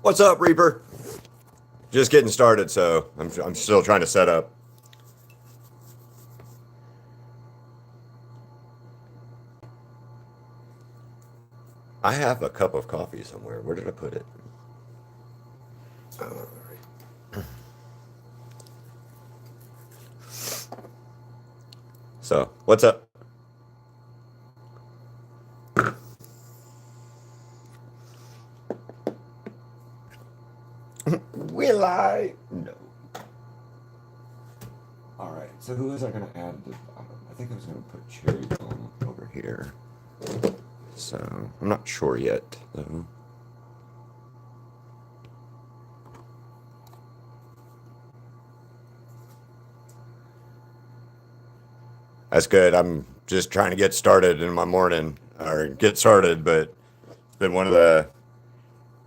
What's up, Reaper? Just getting started, so I'm still trying to set up. I have a cup of coffee somewhere. Where did I put it? All right. So, what's up? Will I? No. All right. So who was I gonna add? I think I was gonna put cherry bomb over here. So I'm not sure yet, though. That's good. I'm just trying to get started in my morning, or get started, but it's been one of the.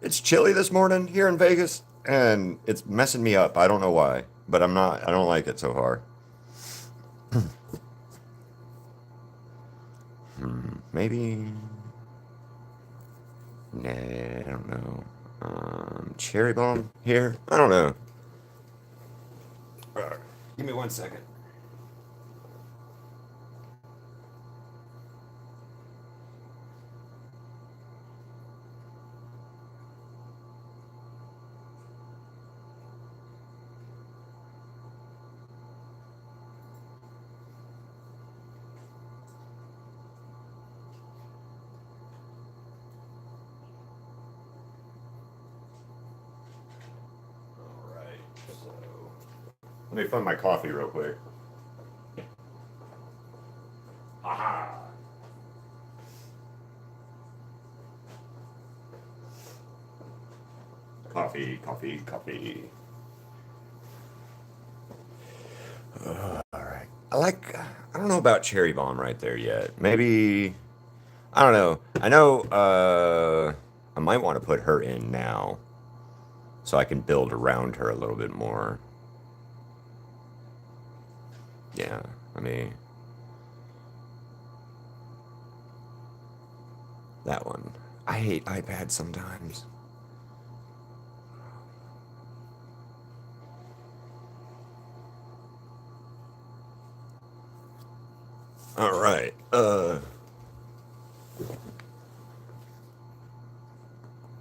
It's chilly this morning here in Vegas, and it's messing me up. I don't know why, but I'm not. I don't like it so far. Maybe. Nah, I don't know. Cherry bomb here. I don't know. Give me 1 second. All right. So let me find my coffee real quick. Aha. Coffee, coffee, coffee. All right. I don't know about cherry bomb right there yet. Maybe, I don't know. I know, I might want to put her in now so I can build around her a little bit more. Yeah, I mean, that one. I hate iPads sometimes. All right.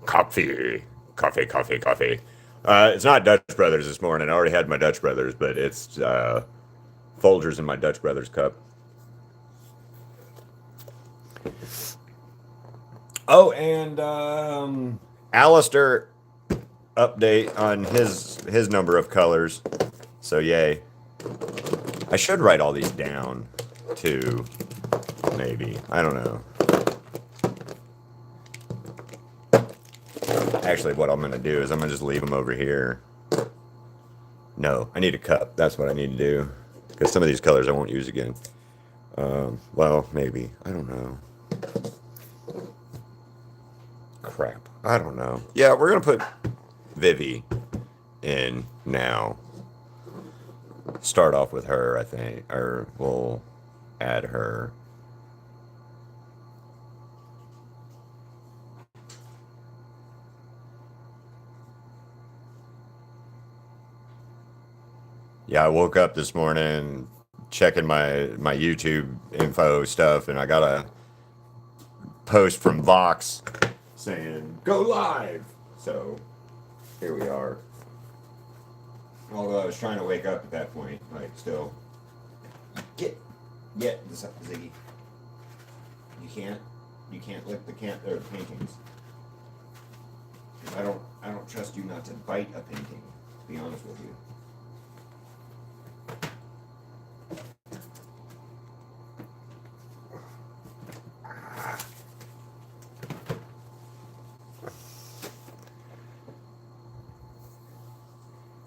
Coffee. Coffee, coffee, coffee. It's not Dutch Brothers this morning. I already had my Dutch Brothers, but it's Folgers in my Dutch Brothers cup. Oh, and Alistair update on his number of colors. So yay. I should write all these down too. Maybe. I don't know. Actually, what I'm gonna do is I'm gonna just leave them over here. No, I need a cup. That's what I need to do. Because some of these colors I won't use again. Well, maybe. I don't know. Crap. I don't know. Yeah, we're gonna put Vivi in now. Start off with her, I think. Or we'll add her. Yeah, I woke up this morning checking my YouTube info stuff, and I got a post from Vox saying go live. So here we are. Although I was trying to wake up at that point, like still get this up, Ziggy. You can't lick the can or the paintings. I don't trust you not to bite a painting. To be honest with you.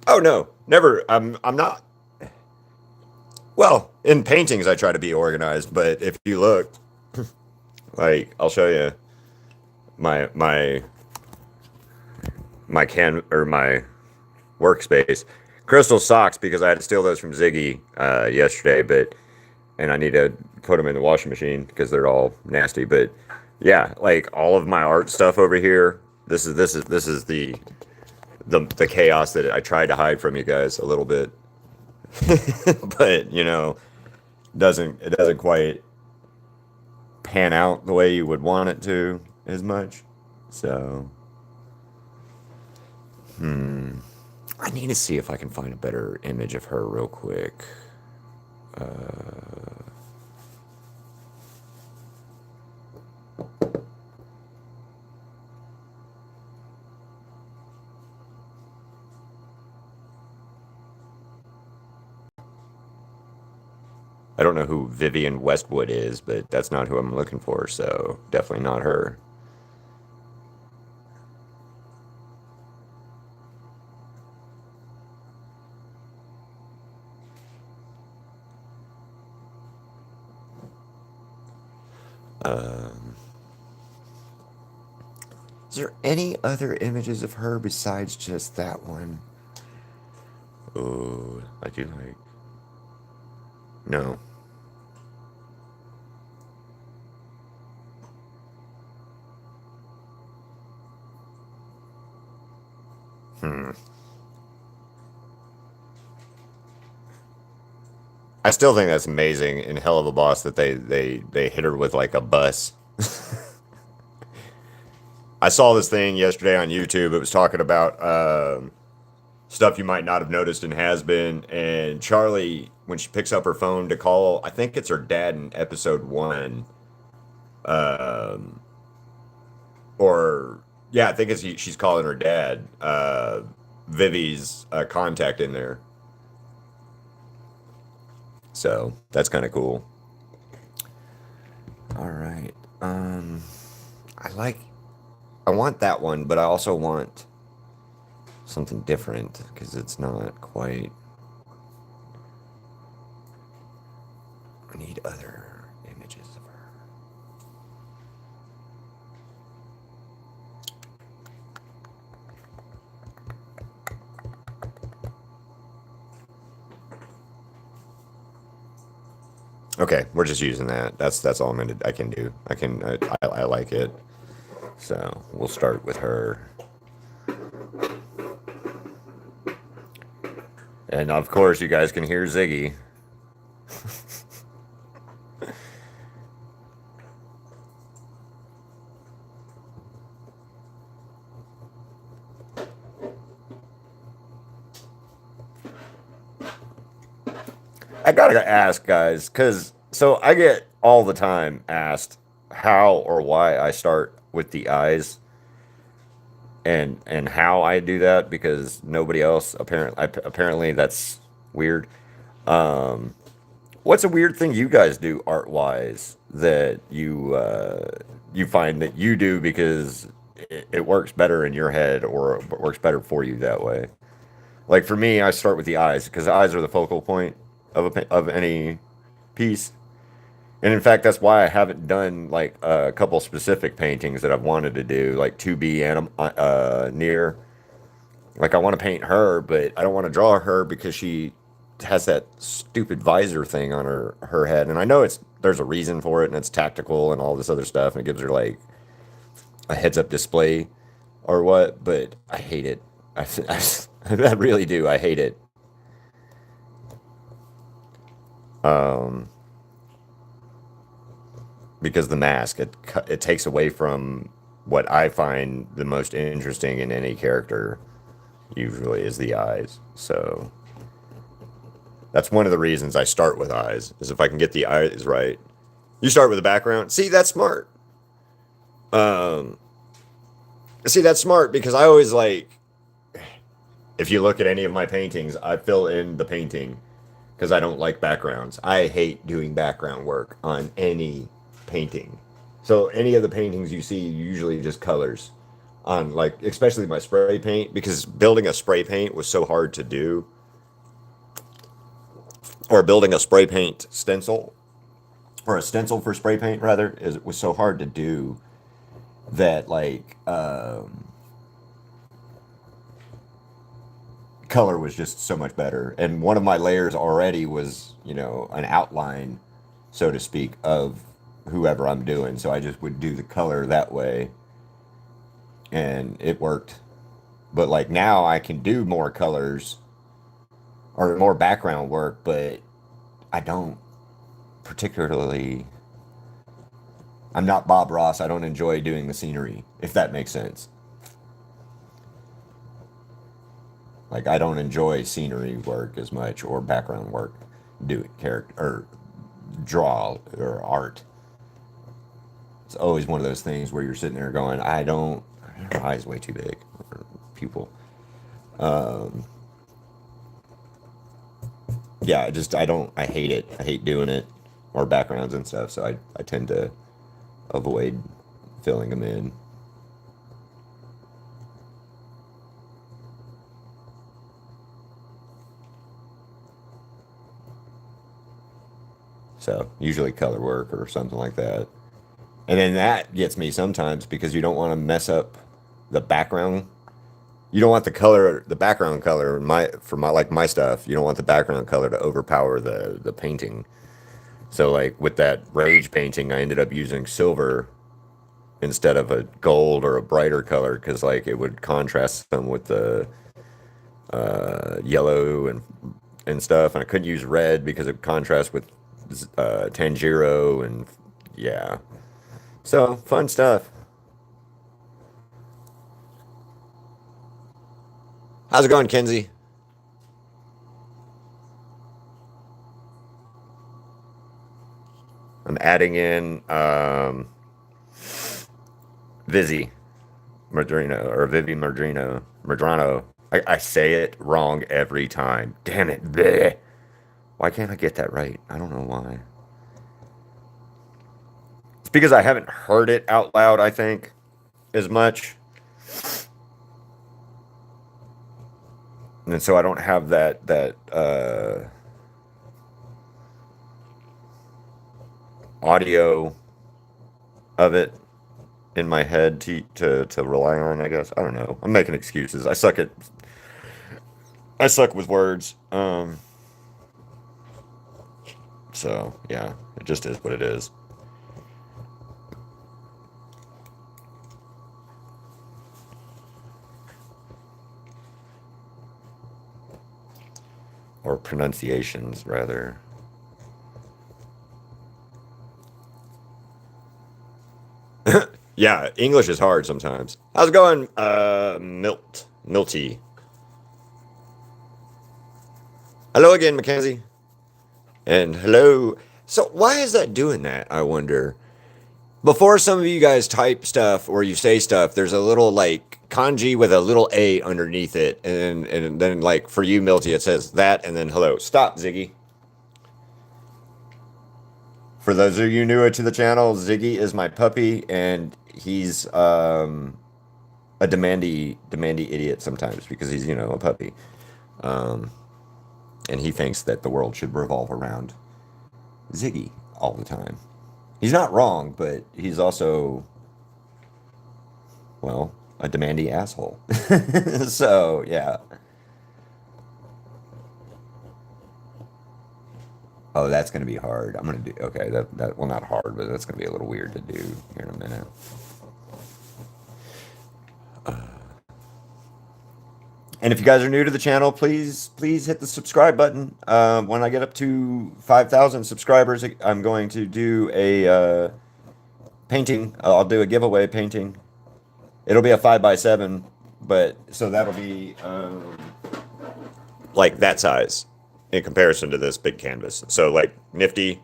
Oh no, never. I'm not. Well, in paintings, I try to be organized, but if you look, like I'll show you my can or my workspace. Crystal socks because I had to steal those from Ziggy yesterday, but and I need to put them in the washing machine because they're all nasty. But yeah, like all of my art stuff over here, This is the chaos that I tried to hide from you guys a little bit, but it doesn't quite pan out the way you would want it to as much. So, I need to see if I can find a better image of her real quick. I don't know who Vivian Westwood is, but that's not who I'm looking for, so definitely not her. Um, is there any other images of her besides just that one? Oh, I do like. No. Hmm. I still think that's amazing and hell of a boss that they hit her with like a bus. I saw this thing yesterday on YouTube. It was talking about stuff you might not have noticed in Has Been. And Charlie, when she picks up her phone to call, I think it's her dad in episode one. Um, or, yeah, I think she's calling her dad. Vivi's contact in there. So that's kind of cool. All right. I like, I want that one, but I also want something different because it's not quite. I need other images of her. Okay, we're just using that. That's all I can do. I like it. So we'll start with her. And of course, you guys can hear Ziggy. I gotta ask, guys, because so I get all the time asked how or why I start with the eyes and how I do that because nobody else apparently that's weird. Um, what's a weird thing you guys do art wise that you find that you do because it works better in your head or it works better for you that way? Like for me, I start with the eyes because the eyes are the focal point of any piece. And in fact, that's why I haven't done like a couple specific paintings that I've wanted to do, like to be near. Like I want to paint her, but I don't want to draw her because she has that stupid visor thing on her head, and I know there's a reason for it, and it's tactical and all this other stuff, and it gives her like a heads up display or what. But I hate it. I really do. I hate it. Um, because the mask it takes away from what I find the most interesting in any character. Usually is the eyes. So that's one of the reasons I start with eyes. Is if I can get the eyes right. You start with the background. See, that's smart. Um, see, that's smart because I always like. If you look at any of my paintings, I fill in the painting because I don't like backgrounds. I hate doing background work on any painting. So any of the paintings you see, usually just colors on like especially my spray paint because building a spray paint was so hard to do or building a spray paint stencil or a stencil for spray paint rather is was so hard to do that like color was just so much better and one of my layers already was an outline so to speak of whoever I'm doing so I just would do the color that way and it worked. But like now I can do more colors or more background work, but I don't particularly. I'm not Bob Ross. I don't enjoy doing the scenery, if that makes sense. Like I don't enjoy scenery work as much or background work, do it character or draw or art. It's always one of those things where you're sitting there going, I don't. Her eye's way too big. Or pupil. Um, yeah, I don't. I hate it. I hate doing it or backgrounds and stuff. So I tend to avoid filling them in. So usually color work or something like that. And then that gets me sometimes because you don't want to mess up the background. You don't want the background color for my like my stuff. You don't want the background color to overpower the painting. So like with that rage painting, I ended up using silver instead of a gold or a brighter color because like it would contrast some with the yellow and stuff, and I couldn't use red because it contrasts with Tanjiro and yeah. So fun stuff. How's it going, Kenzie? I'm adding in Vizzy Madrino or Vivi Madrano. I say it wrong every time. Damn it. Bleh. Why can't I get that right? I don't know why. It's because I haven't heard it out loud, I think, as much. And so I don't have that audio of it in my head to rely on, I guess. I don't know. I'm making excuses. I suck with words. So yeah, it just is what it is. Or pronunciations rather. Yeah, English is hard sometimes. How's it going? Milty. Hello again, Mackenzie. And hello. So why is that doing that? I wonder. Before some of you guys type stuff or you say stuff, there's a little like kanji with a little a underneath it, and then like for you, Milty, it says that and then hello. Stop, Ziggy. For those of you newer to the channel, Ziggy is my puppy, and he's a demandy idiot sometimes because he's a puppy, um, and he thinks that the world should revolve around Ziggy all the time. He's not wrong, but he's also, well, a demandy asshole. So yeah. Oh, that's gonna be hard. I'm gonna do okay. That well, not hard, but that's gonna be a little weird to do here in a minute. And if you guys are new to the channel, please hit the subscribe button. When I get up to 5,000 subscribers, I'm going to do a painting. I'll do a giveaway painting. It'll be a 5x7, but so that'll be like that size in comparison to this big canvas. So like nifty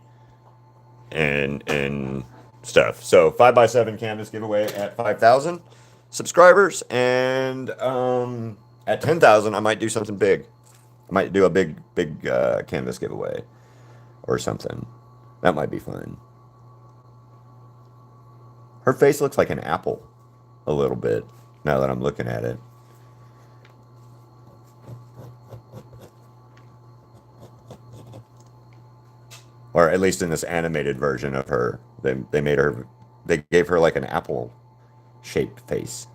and stuff. So 5x7 canvas giveaway at 5,000 subscribers, and at 10,000 I might do something big. I might do a big canvas giveaway or something. That might be fun. Her face looks like an apple a little bit now that I'm looking at it. Or at least in this animated version of her, they gave her like an apple shaped face.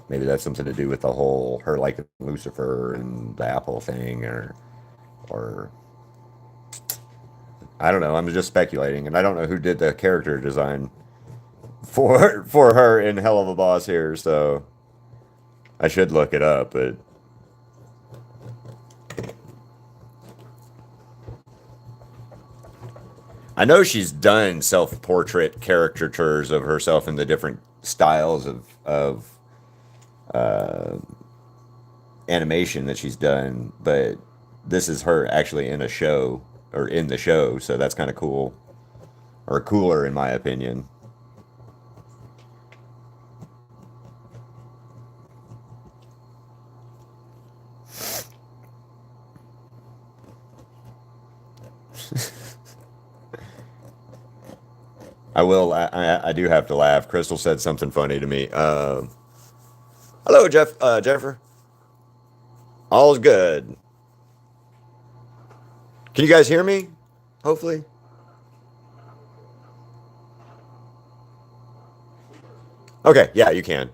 Maybe that's something to do with the whole her like Lucifer and the apple thing, or I don't know. I'm just speculating, and I don't know who did the character design for her in Hell of a Boss here, so I should look it up, but I know she's done self-portrait caricatures of herself in the different styles of uh, animation that she's done, but this is her actually in a show or in the show, so that's kind of cool or cooler in my opinion. I will. I do have to laugh. Crystal said something funny to me. Hello, Jeff. Jennifer. All's good. Can you guys hear me? Hopefully. Okay. Yeah, you can.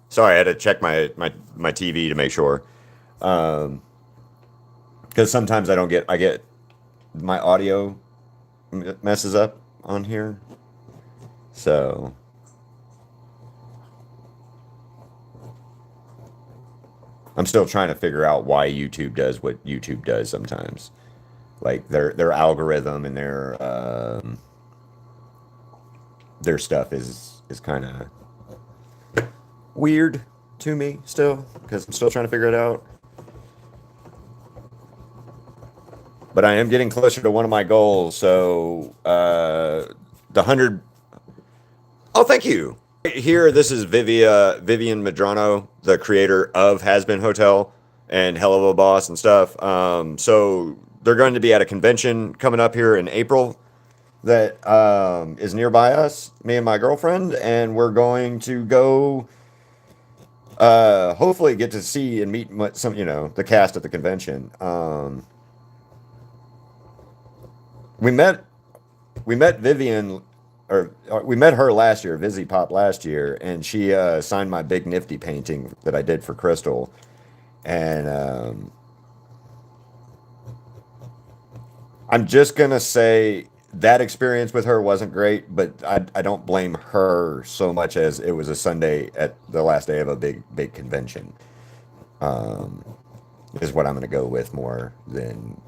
Sorry, I had to check my TV to make sure. Um, because sometimes I get my audio messes up on here. So I'm still trying to figure out why YouTube does what YouTube does sometimes. Like their algorithm and their stuff is kind of weird to me still because I'm still trying to figure it out. But I am getting closer to one of my goals. So the 100. Oh, thank you. Here, this is Vivian Madrano, the creator of Has Been Hotel and Hell of a Boss and stuff. So they're going to be at a convention coming up here in April that is nearby us, me and my girlfriend, and we're going to go. Hopefully, get to see and meet some, the cast at the convention. We met we met Vivian, or we met her last year, Vizzy Pop last year, and she signed my big nifty painting that I did for Crystal. And I'm just gonna say that experience with her wasn't great, but I don't blame her so much as it was a Sunday at the last day of a big convention. Um, is what I'm gonna go with more than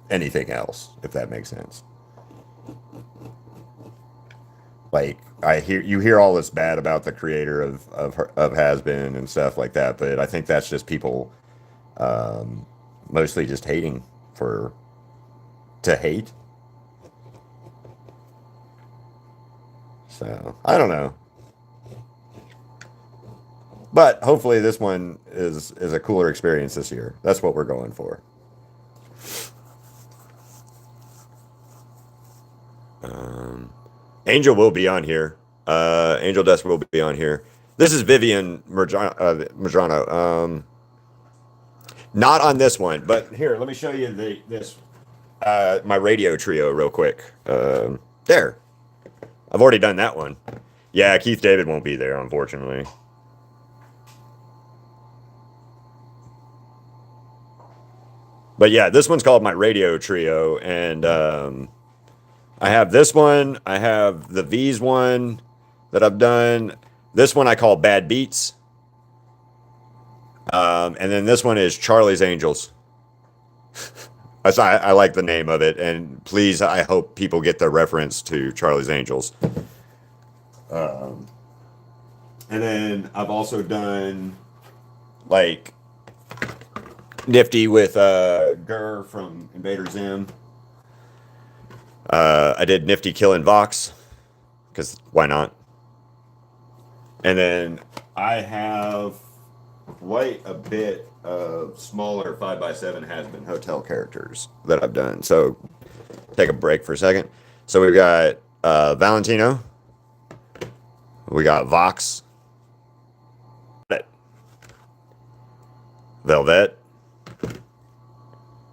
anything else, if that makes sense. Like you hear all this bad about the creator of Has Been and stuff like that, but I think that's just people um, mostly just hating for to hate. So I don't know, but hopefully this one is a cooler experience this year. That's what we're going for. Um, Angel will be on here. Angel Dust will be on here. This is Vivian Madrano. Not on this one, but here, let me show you this my radio trio real quick. There, I've already done that one. Yeah, Keith David won't be there, unfortunately. But yeah, this one's called my radio trio, and I have this one. I have the V's one that I've done. This one I call Bad Beats, and then this one is Charlie's Angels. I like the name of it, and please, I hope people get the reference to Charlie's Angels. Um, and then I've also done like Nifty with Gurr from Invader Zim. I did Nifty killing Vox because why not? And then I have quite a bit of smaller 5x7 Has Been Hotel characters that I've done. So take a break for a second. So we've got Valentino, we got Vox, Velvet,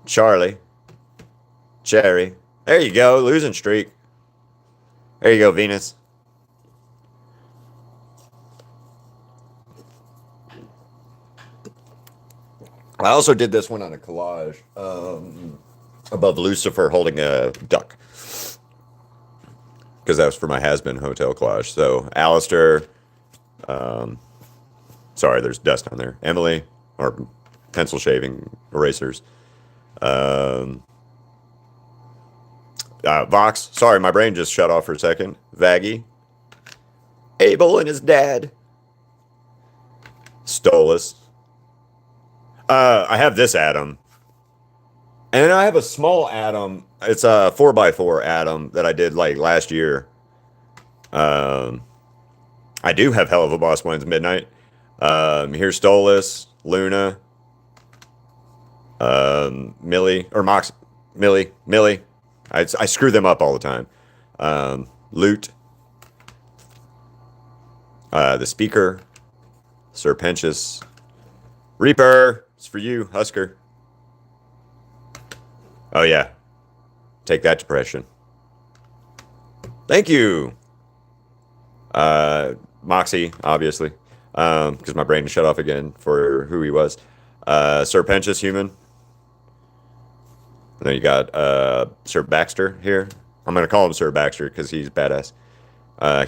Charlie, Cherry. There you go, losing streak. There you go, Venus. I also did this one on a collage above Lucifer holding a duck. because that was for my has-been hotel collage. So Alistair, sorry, there's dust on there. Emily, or pencil shaving erasers. Um, Vox, sorry, my brain just shut off for a second. Vaggie, Abel and his dad. Stolas. I have this Atom. And then I have a small Atom. It's a 4x4 Atom that I did like last year. Um, I do have Hell of a Boss ones midnight. Here's Stolas, Luna, Millie, or Mox, Millie. I screw them up all the time. Loot, the Speaker, Serpentius, Reaper. It's for you, Husker. Oh yeah, take that, depression. Thank you, Moxie, obviously, because my brain shut off again for who he was. Serpentius, human. And then you got Sir Baxter here. I'm gonna call him Sir Baxter because he's badass.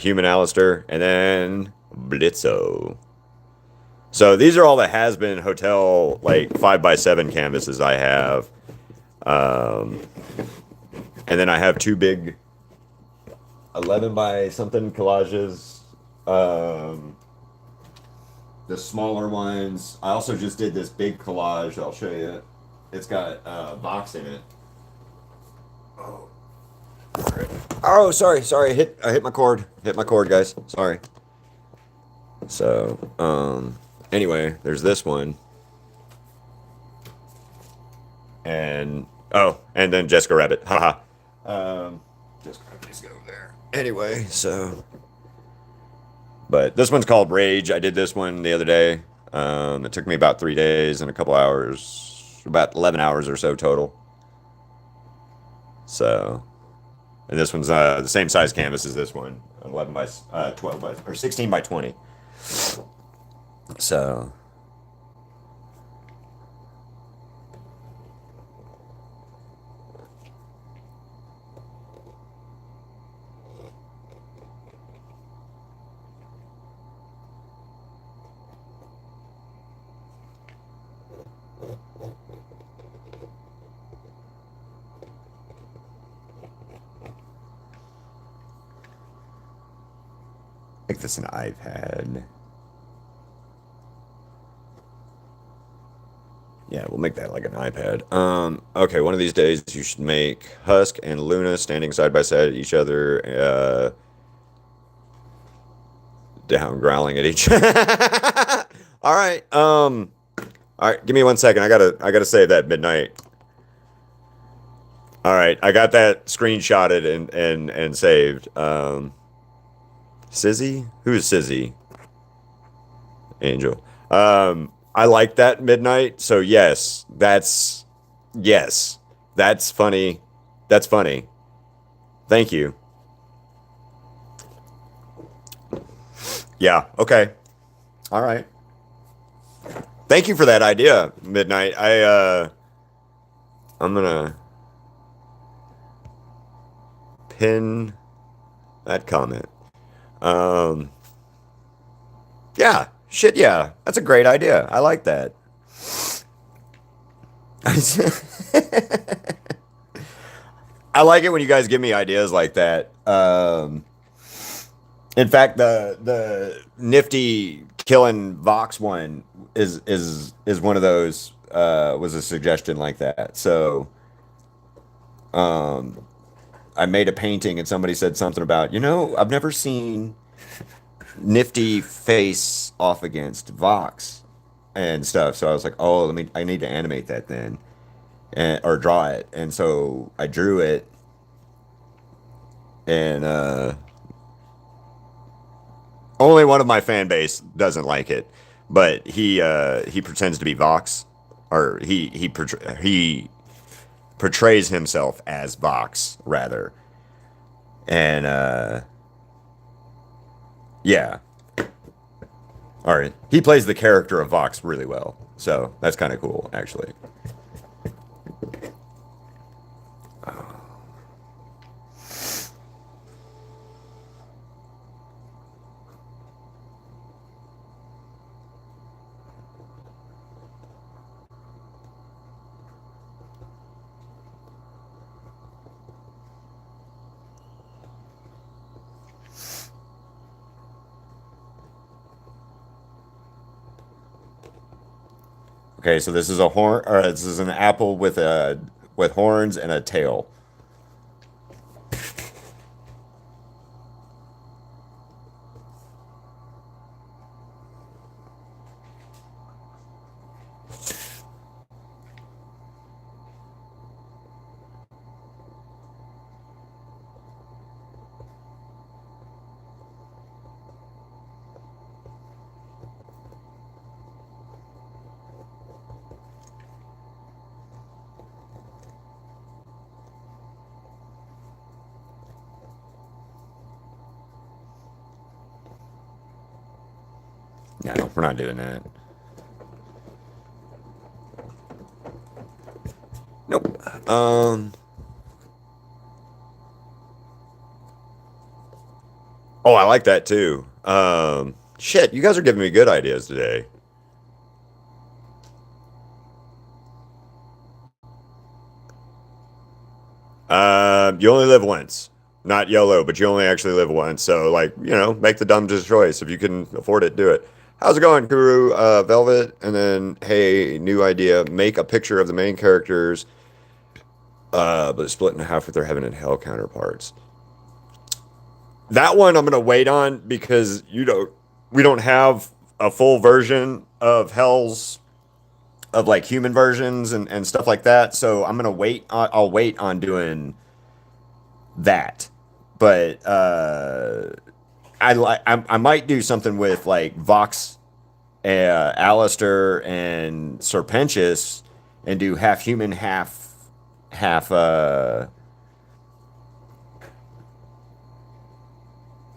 Human Alistair, and then Blitzo. So these are all the has-been hotel like 5x7 canvases I have. And then I have two big 11 by something collages. The smaller ones. I also just did this big collage. I'll show you. It's got Vox in it. Oh, sorry. I hit my cord. Hit my cord, guys. Sorry. So, anyway, there's this one. And and then Jessica Rabbit. Haha. Jessica Rabbit needs to go over there. Anyway, so but this one's called Rage. I did this one the other day. It took me about 3 days and a couple hours, about 11 hours or so total. So, and this one's the same size canvas as this one, 11 by 12 by or 16 by 20. So. Make this an iPad. Yeah, we'll make that like an iPad. Okay, one of these days you should make Husk and Luna standing side by side at each other, down growling at each. All right. All right, give me 1 second. I gotta save that midnight. All right, I got that screenshotted and saved. Sizzy? Who's Sizzy? Angel. I like that midnight. So yes, that's funny. That's funny. Thank you. Yeah. Okay. All right. Thank you for that idea, Midnight. I'm gonna pin that comment. Yeah, shit, yeah. That's a great idea. I like that. I like it when you guys give me ideas like that. In fact, the nifty killing Vox one is one of those was a suggestion like that. So I made a painting and somebody said something about, I've never seen nifty face off against Vox and stuff. So I was like, oh, I need to animate that then, or draw it. And so I drew it, and only one of my fan base doesn't like it, but he pretends to be Vox, or he portrays himself as Vox rather, and yeah. All right, he plays the character of Vox really well, so that's kind of cool, actually. Okay, so this is a horn, or this is an apple with horns and a tail. No, we're not doing that. Nope. Oh, I like that too. Shit, you guys are giving me good ideas today. You only live once. Not YOLO, but you only actually live once. So, like, make the dumb choice. If you can afford it, do it. How's it going, Guru? Velvet, and then, hey, new idea. Make a picture of the main characters, but split in half with their heaven and hell counterparts. That one I'm gonna wait on because we don't have a full version of hell's of like human versions and stuff like that. So I'm gonna wait. I'll wait on doing that. But I might do something with like Vox, Alistair, and Serpentius, and do half human, half.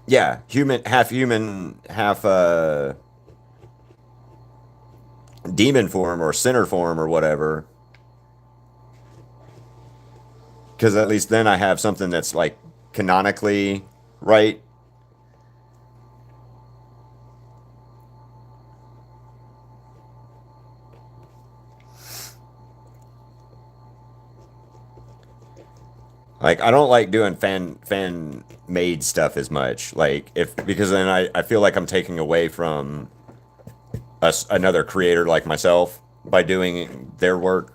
Yeah, human, half demon form or sinner form or whatever. Because at least then I have something that's like canonically right. Like I don't like doing fan made stuff as much. Like if because then I feel like I'm taking away from another creator like myself by doing their work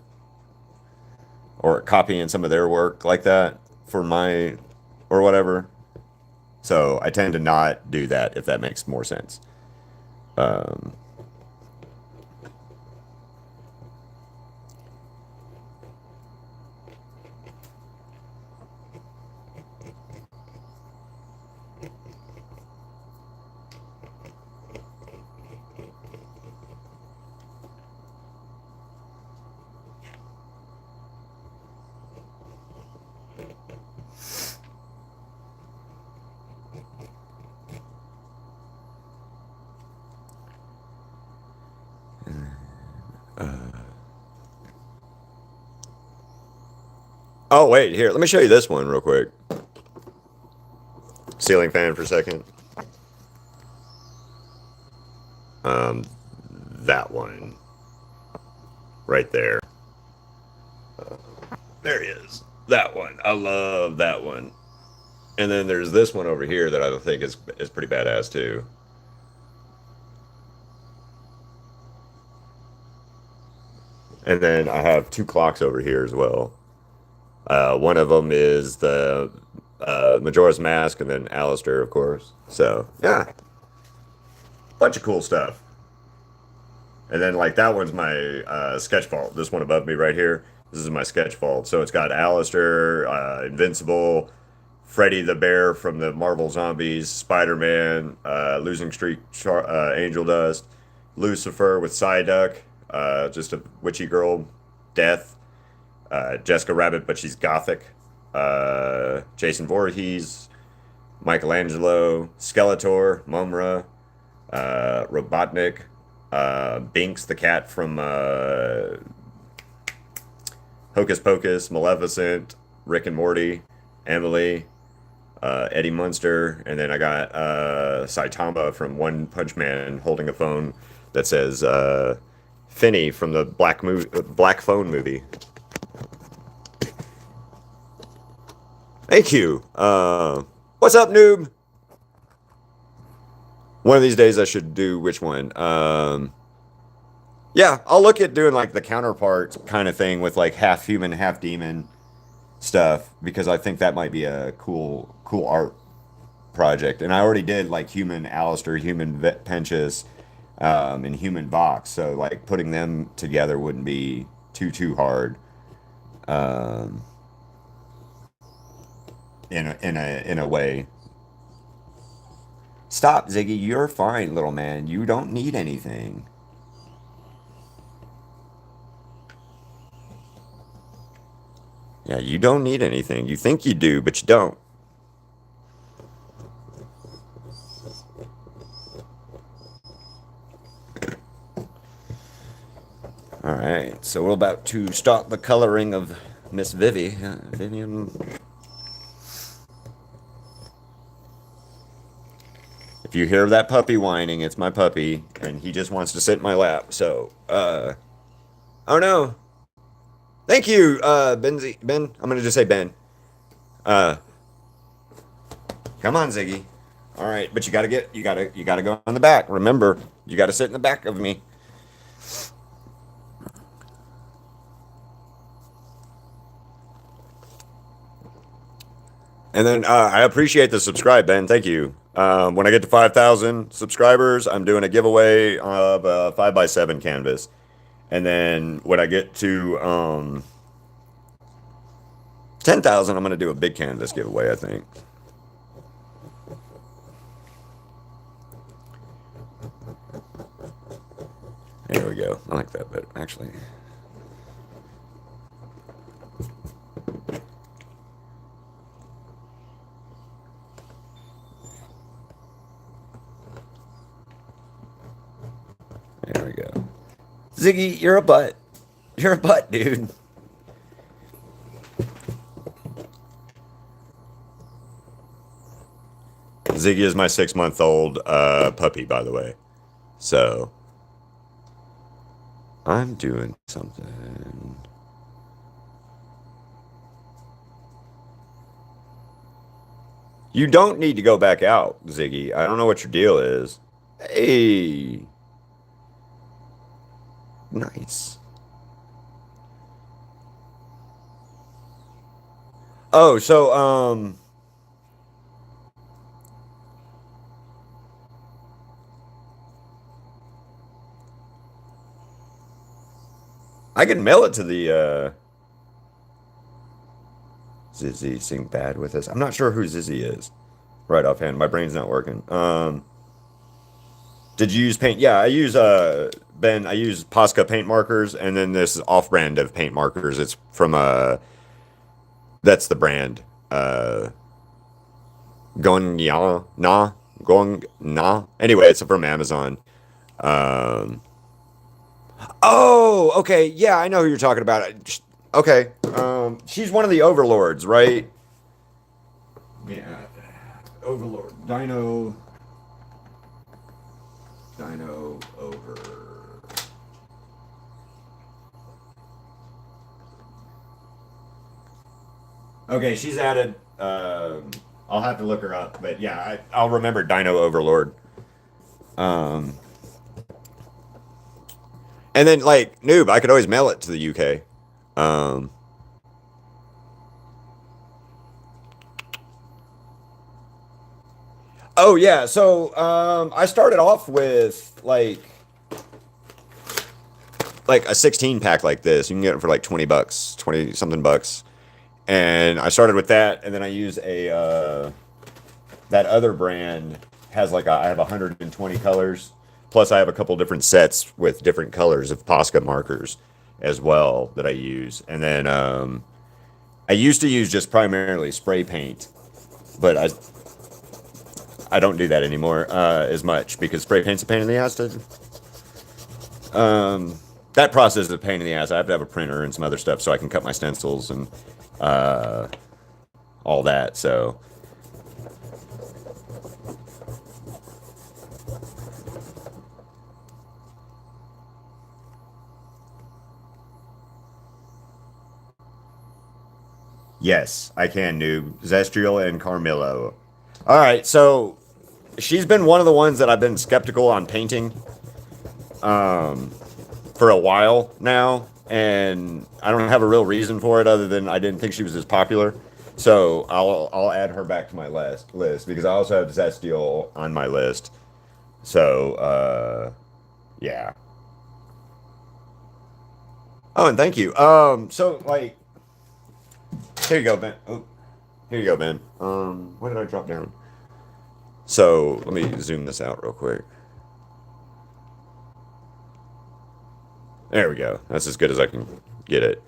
or copying some of their work like that for my or whatever. So I tend to not do that if that makes more sense. Um, oh wait, here, let me show you this one real quick. Ceiling fan for a second. Um, that one right there. There he is. That one. I love that one. And then there's this one over here that I think is pretty badass too. And then I have two clocks over here as well. One of them is the Majora's Mask, and then Alistair, of course. So yeah, bunch of cool stuff. And then like that one's my sketch vault. This one above me right here. This is my sketch vault. So it's got Alistair, Invincible, Freddy the Bear from the Marvel Zombies, Spider-Man, Losing Streak, Angel Dust, Lucifer with Psyduck, just a witchy girl, Death, Jessica Rabbit, but she's gothic, Jason Voorhees, Michelangelo, Skeletor, Mumra, Robotnik, Binks the cat from Hocus Pocus, Maleficent, Rick and Morty, Emily, Eddie Munster, and then I got Saitama from One Punch Man holding a phone that says Finney from the Black Phone movie. Thank you. What's up, noob? One of these days I should do which one? Yeah, I'll look at doing like the counterpart kind of thing with like half human, half demon stuff because I think that might be a cool art project. And I already did like human Alistair, human Penchas, and human Vox. So like putting them together wouldn't be too hard. Um, in a way. Stop, Ziggy. You're fine, little man. You don't need anything. Yeah, you don't need anything. You think you do, but you don't. All right, so we're about to start the coloring of Miss Vivi. Vivian. If you hear that puppy whining, it's my puppy, and he just wants to sit in my lap. So, oh no. Thank you, Ben. I'm gonna just say Ben. Uh, come on, Ziggy. All right, but you gotta go on the back. Remember, you gotta sit in the back of me. And then I appreciate the subscribe, Ben. Thank you. When I get to 5,000 subscribers, I'm doing a giveaway of a 5x7 canvas. And then when I get to 10,000, I'm going to do a big canvas giveaway, I think. There we go. I like that better, actually. There we go. Ziggy, you're a butt. You're a butt, dude. Ziggy is my 6-month-old puppy, by the way. So I'm doing something. You don't need to go back out, Ziggy. I don't know what your deal is. Hey, nice. Oh, so I can mail it to the Zizzy sing bad with us. I'm not sure who Zizzy is right offhand. My brain's not working. Did you use paint? Yeah, I use Ben. I use Posca paint markers, and then this off-brand of paint markers. It's from that's the brand. Gong Na Gong Na. Anyway, it's from Amazon. Um, oh, okay. Yeah, I know who you're talking about. Okay. She's one of the overlords, right? Yeah. Overlord. Dino over. Okay, she's added. I'll have to look her up, but yeah, I'll remember Dino Overlord. Um, and then like noob, I could always mail it to the UK. Um, oh yeah, so I started off with like a 16 pack like this. You can get it for like 20 bucks, 20 something bucks. And I started with that, and then I use a that other brand has like I have 120 colors. Plus, I have a couple different sets with different colors of Posca markers as well that I use. And then I used to use just primarily spray paint, but I don't do that anymore as much because spray paint's a pain in the ass to. That process is a pain in the ass. I have to have a printer and some other stuff so I can cut my stencils and uh, all that. So yes, I can do Zestriel and Carmillo. All right, so she's been one of the ones that I've been skeptical on painting for for a while now, and I don't have a real reason for it other than I didn't think she was as popular. So I'll add her back to my list because I also have Zestial on my list. So yeah. Oh, and thank you. So like, here you go, Ben. Oh, here you go, Ben. What did I drop down? So let me zoom this out real quick. There we go. That's as good as I can get it.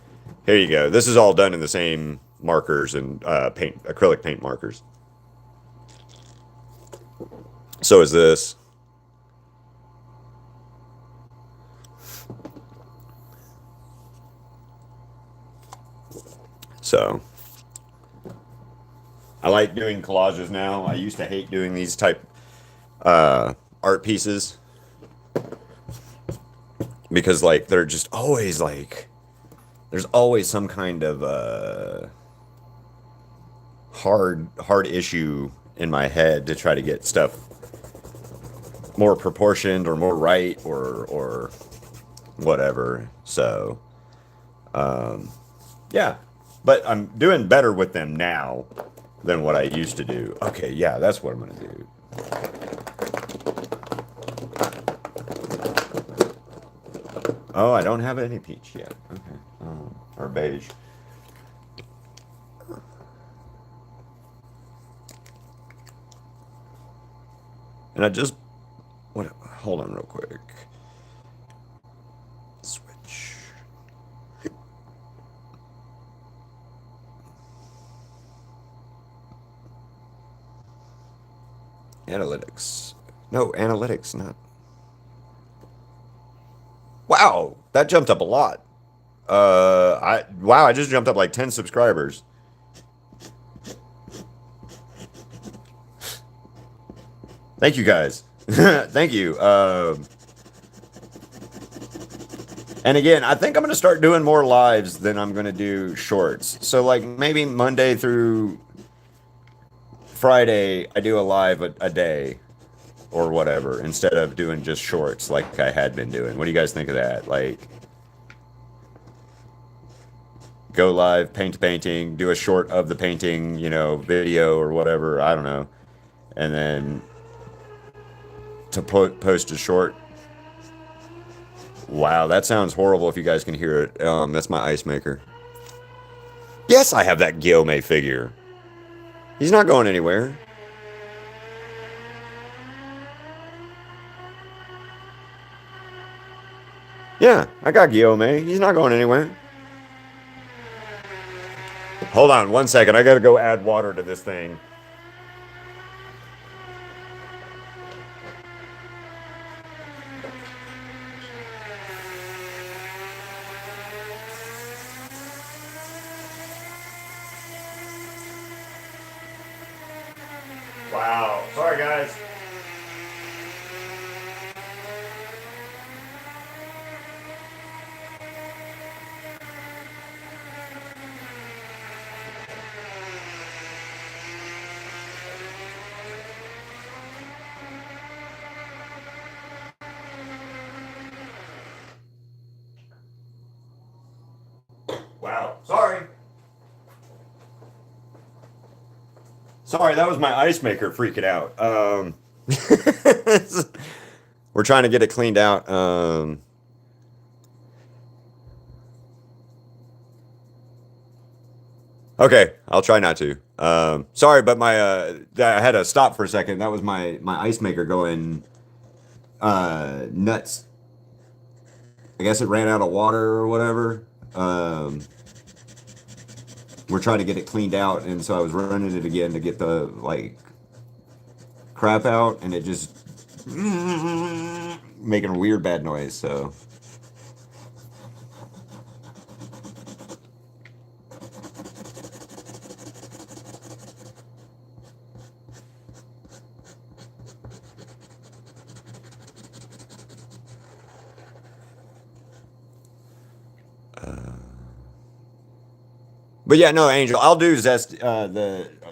Here you go. This is all done in the same markers and acrylic paint markers. So is this. So I like doing collages now. I used to hate doing these type art pieces because like they're just always like there's always some kind of hard issue in my head to try to get stuff more proportioned or more right or whatever. So yeah, but I'm doing better with them now than what I used to do. Okay, yeah, that's what I'm gonna do. Oh, I don't have any peach yet. Okay, or beige. And I just what? Hold on, real quick. Switch. Analytics. No, analytics, not. Wow, that jumped up a lot. I just jumped up like 10 subscribers. Thank you guys. Thank you. And again, I think I'm gonna start doing more lives than I'm gonna do shorts. So like maybe Monday through Friday, I do a live a day or whatever instead of doing just shorts like I had been doing. What do you guys think of that? Like, go live, paint a painting, do a short of the painting, video or whatever. I don't know, and then to post a short. Wow, that sounds horrible if you guys can hear it. That's my ice maker. Yes, I have that Guillaume figure. He's not going anywhere. Yeah, I got Guillaume. He's not going anywhere. Hold on 1 second. I gotta go add water to this thing. Wow. Sorry, guys. Wow. Sorry. Sorry, that was my ice maker freaking out. We're trying to get it cleaned out. Okay, I'll try not to. Sorry, but I had to stop for a second. That was my ice maker going nuts. I guess it ran out of water or whatever. We're trying to get it cleaned out, and so I was running it again to get the crap out, and it just making a weird bad noise. So. But yeah, no, Angel, I'll do that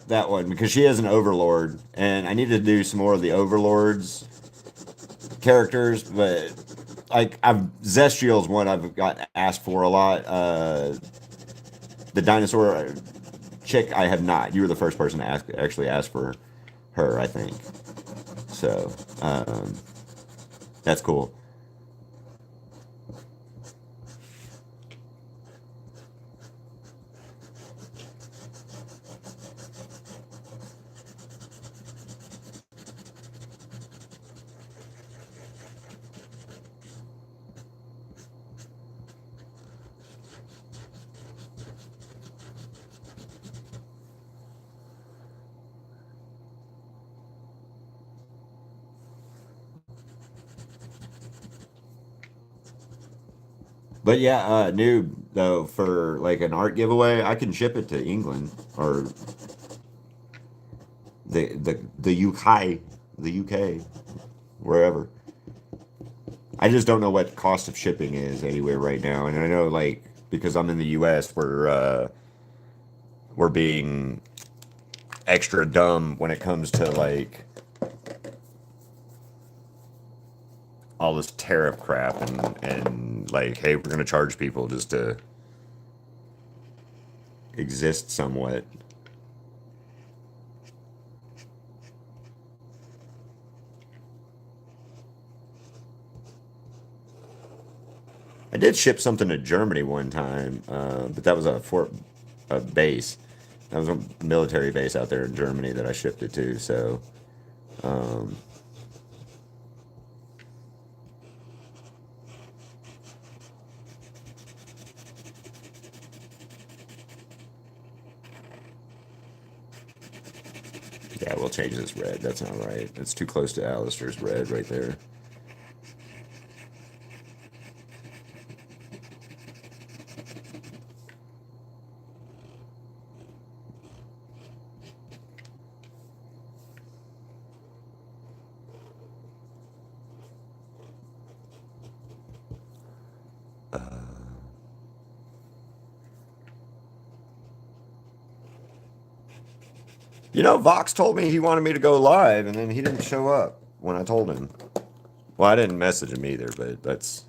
one because she is an overlord, and I need to do some more of the overlords characters, but like I've Zestriel's one I've got asked for a lot. The dinosaur chick I have not. You were the first person to actually ask for her, I think. So that's cool. But yeah, new though for like an art giveaway, I can ship it to England or the UK, the UK, wherever. I just don't know what cost of shipping is anywhere right now, and I know like because I'm in the US, we're being extra dumb when it comes to like all this tariff crap and like, hey, we're gonna charge people just to exist somewhat. I did ship something to Germany one time, but that was a base. That was a military base out there in Germany that I shipped it to. So, um, yeah, we'll change this red. That's not right. It's too close to Alistair's red right there. You know, Vox told me he wanted me to go live, and then he didn't show up when I told him. Well, I didn't message him either, but that's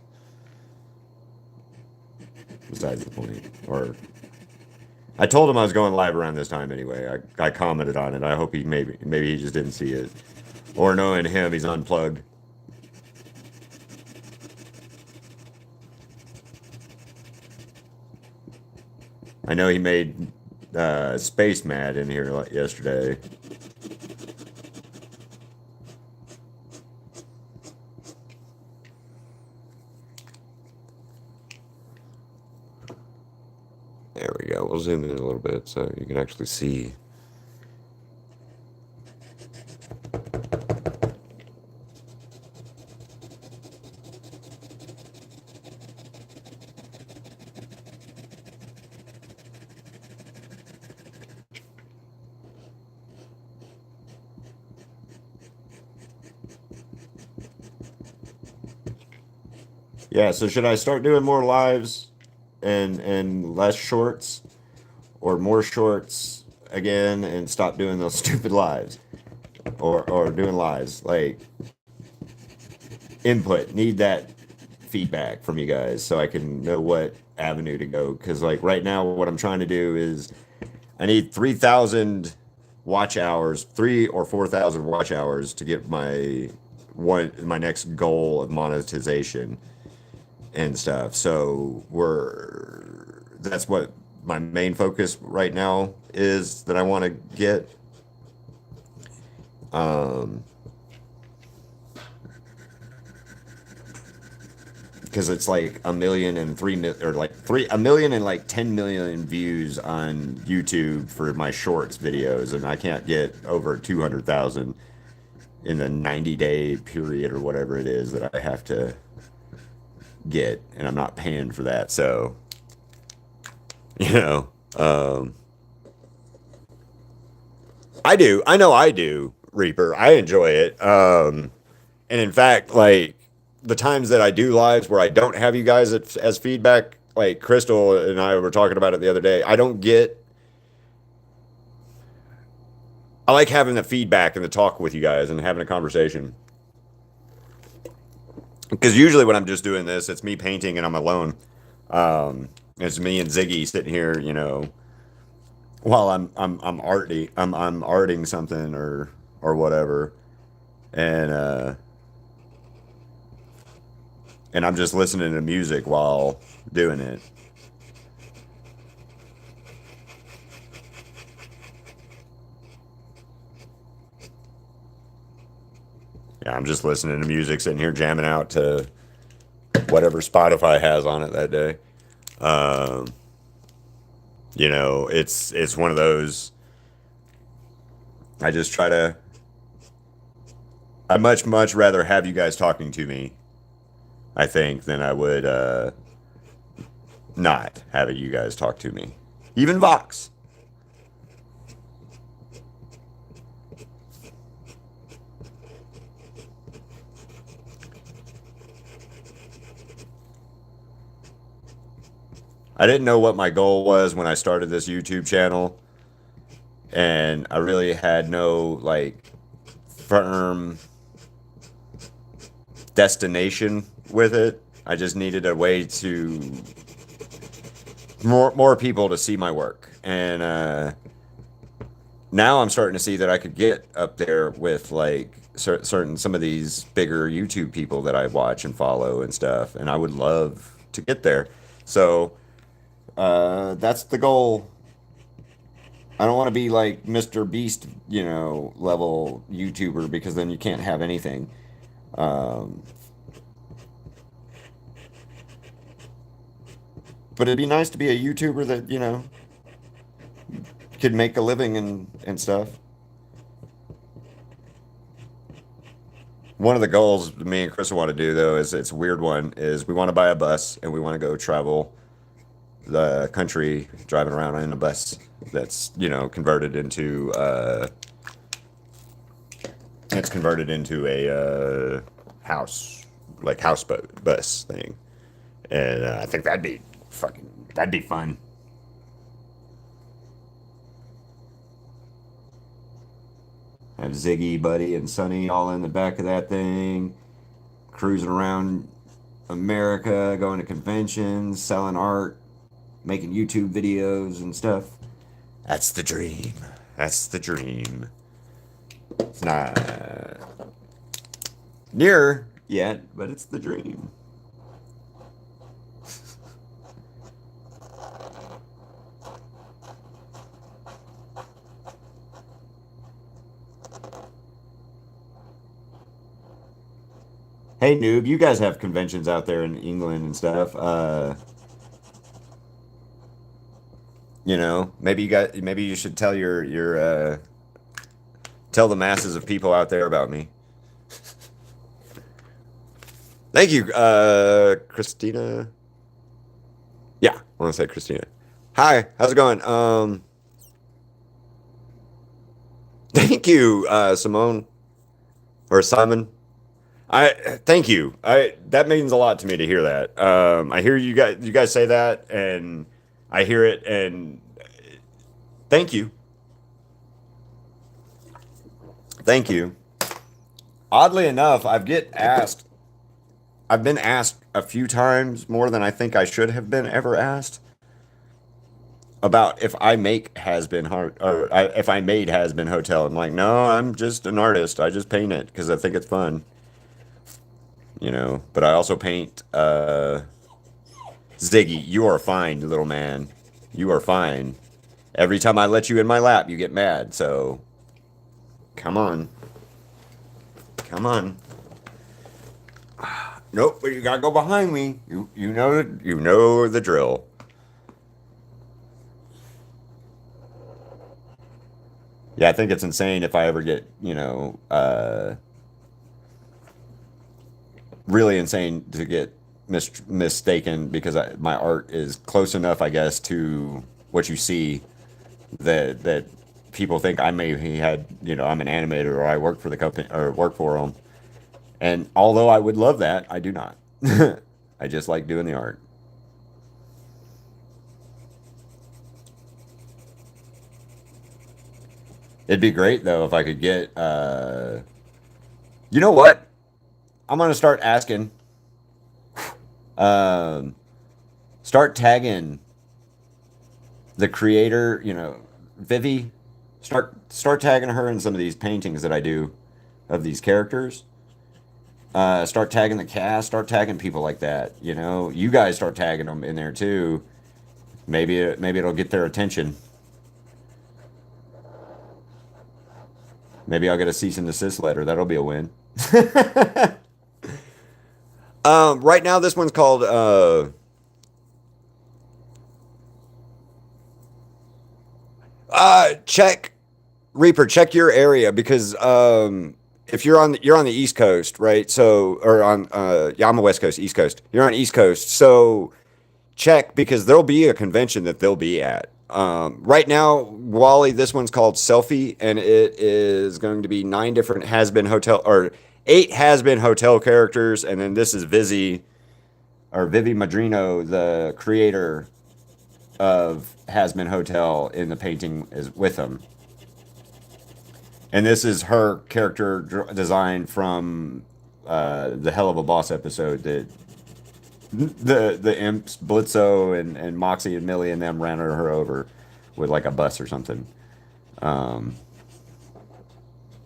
besides the point. Or I told him I was going live around this time anyway. I commented on it. I hope he maybe he just didn't see it. Or knowing him, he's unplugged. I know he made Space Mad in here yesterday. There we go. We'll zoom in a little bit so you can actually see. Yeah, so should I start doing more lives and less shorts or more shorts again and stop doing those stupid lives or doing lives? Like input, need that feedback from you guys so I can know what avenue to go cuz like right now what I'm trying to do is I need 3,000 watch hours, 3 or 4,000 watch hours to get my next goal of monetization and stuff. So that's what my main focus right now is that I want to get. Um, because it's like a million and 3 million or like a million and like 10 million views on YouTube for my shorts videos, and I can't get over 200,000 in the 90-day period or whatever it is that I have to get, and I'm not paying for that. So, you know, um, I do. I know I do, Reaper. I enjoy it. And in fact, like the times that I do lives where I don't have you guys as feedback, like Crystal and I were talking about it the other day, I don't get. I like having the feedback and the talk with you guys and having a conversation. Because usually when I'm just doing this, it's me painting and I'm alone. It's me and Ziggy sitting here, while I'm arting something or whatever, and and I'm just listening to music while doing it. Yeah, I'm just listening to music, sitting here jamming out to whatever Spotify has on it that day. Um, it's one of those. I just try to. I much rather have you guys talking to me, I think, than I would not have you guys talk to me. Even Vox. I didn't know what my goal was when I started this YouTube channel, and I really had no like firm destination with it. I just needed a way to more people to see my work, and now I'm starting to see that I could get up there with like certain some of these bigger YouTube people that I watch and follow and stuff, and I would love to get there. So that's the goal. I don't want to be like Mr. Beast, level YouTuber because then you can't have anything. Um, but it'd be nice to be a YouTuber that, could make a living and stuff. One of the goals me and Chris want to do though is it's a weird one is we want to buy a bus and we want to go travel the country driving around in a bus that's converted into it's converted into a house like houseboat bus thing, and I think that'd be fun. Have Ziggy, Buddy, and Sonny all in the back of that thing, cruising around America, going to conventions, selling art, making YouTube videos and stuff. That's the dream. That's the dream. It's not near yet, but it's the dream. Hey, noob, you guys have conventions out there in England and stuff. Maybe you should tell your tell the masses of people out there about me. Thank you, Christina. Yeah, I want to say Christina. Hi, how's it going? Thank you, Simone or Simon. I thank you. I that means a lot to me to hear that. I hear you guys say that, and I hear it, and thank you, thank you. Oddly enough, I've been asked a few times more than I think I should have been ever asked about if I make has been hard or if I made has been hotel. I'm like, no, I'm just an artist. I just paint it because I think it's fun, But I also paint. Ziggy, you are fine, little man. You are fine. Every time I let you in my lap, you get mad. So, come on, come on. Nope, but you gotta go behind me. You know the drill. Yeah, I think it's insane if I ever get really insane to get mistaken because my art is close enough, I guess, to what you see that people think I may he had I'm an animator or I work for the company or work for them. And although I would love that, I do not. I just like doing the art. It'd be great though if I could get. You know what? I'm gonna start asking. Um, start tagging the creator, Vivi. Start tagging her in some of these paintings that I do of these characters. Start tagging the cast. Start tagging people like that. You guys start tagging them in there too. Maybe it'll get their attention. Maybe I'll get a cease and desist letter. That'll be a win. Right now, this one's called check Reaper. Check your area because if you're on the East Coast, right? So or on yeah, I'm a West Coast, East Coast. You're on East Coast, so check because there'll be a convention that they'll be at. Right now, Wally, this one's called Selfie, and it is going to be 9 different has-been hotel or 8 has-been hotel characters, and then this is Vivi Madrino, the creator of Has-Been Hotel in the painting is with them. And this is her character design from the Hell of a Boss episode that the imps Blitzo and Moxie and Millie and them ran her over with like a bus or something. Um,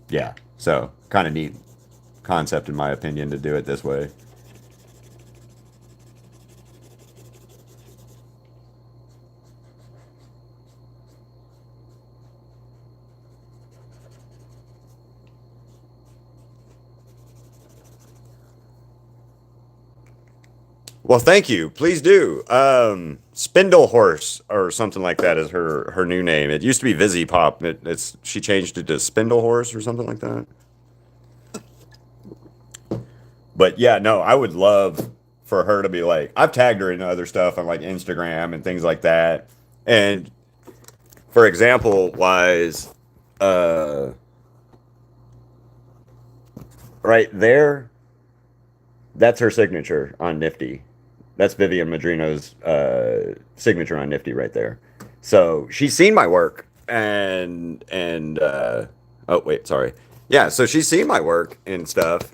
yeah, so kind of neat concept in my opinion to do it this way. Well, thank you. Please do. Spindle Horse or something like that is her new name. It used to be Vizzy Pop. She changed it to Spindle Horse or something like that. But yeah, no, I would love for her to be like I've tagged her in other stuff on like Instagram and things like that. And for example, wise, uh, right there, that's her signature on Nifty. That's Vivian Madrino's signature on Nifty right there. So she's seen my work and oh wait, sorry. Yeah, so she's seen my work and stuff.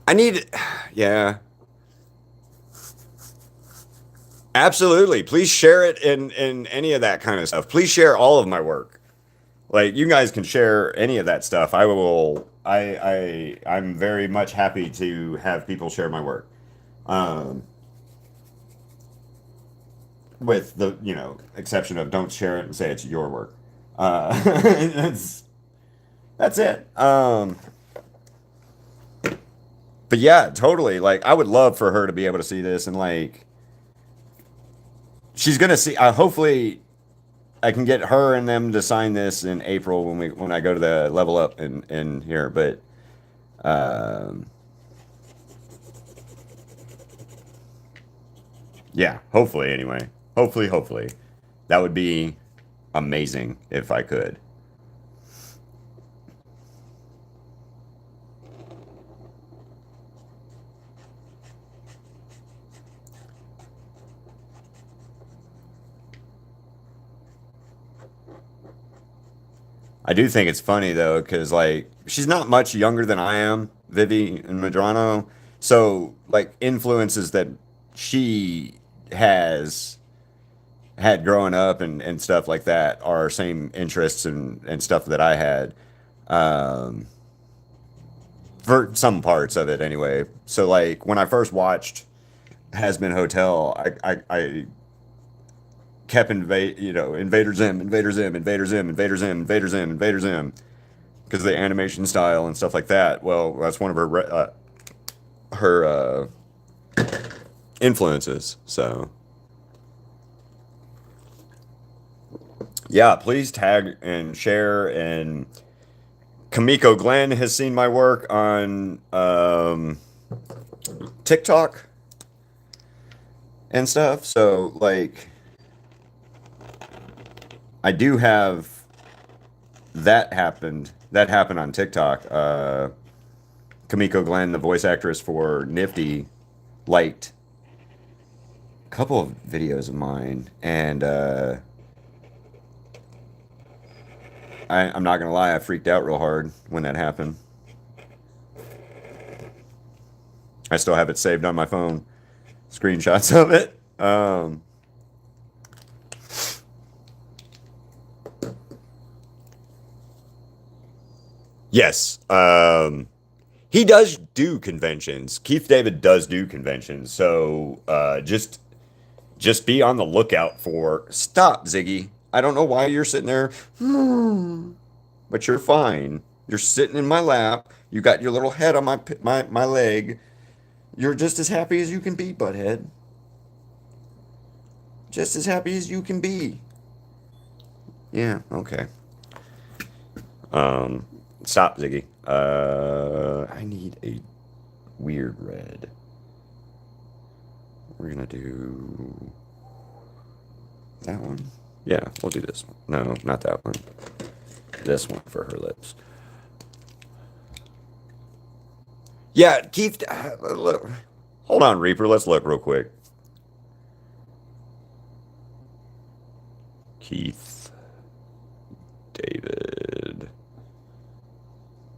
I need yeah, absolutely. Please share it in any of that kind of stuff. Please share all of my work. Like you guys can share any of that stuff. I will. I'm very much happy to have people share my work. Um, with the exception of don't share it and say it's your work. That's that's it. But yeah, totally. Like I would love for her to be able to see this and like she's gonna see. Hopefully, I can get her and them to sign this in April when I go to the level up in here. But um, yeah, hopefully anyway. Hopefully, that would be amazing if I could. I do think it's funny though, because like she's not much younger than I am, Vivi and Madrano. So like influences that she has had growing up and stuff like that are same interests and stuff that I had. Um, for some parts of it anyway. So like when I first watched Has Been Hotel, I kept Invader Zim, Invader Zim, Invader Zim, Invader Zim, Invader Zim, Invader Zim, because of the animation style and stuff like that. Well, that's one of her influences. So yeah, please tag and share. And Kamiko Glenn has seen my work on TikTok and stuff. So like I do have that happened on TikTok. Kamiko Glenn, the voice actress for Nifty, liked a couple of videos of mine, and I'm not gonna lie, I freaked out real hard when that happened. I still have it saved on my phone. Screenshots of it. Yes. He does do conventions. Keith David does do conventions. So just be on the lookout for. Stop, Ziggy. I don't know why you're sitting there. But you're fine. You're sitting in my lap. You got your little head on my leg. You're just as happy as you can be, butthead. Just as happy as you can be. Yeah, okay. Um, Stop, Ziggy. I need a weird red. We're gonna do that one. Yeah, we'll do this one. No, not that one. This one for her lips. Yeah, Keith. Look, hold on, Reaper. Let's look real quick. Keith David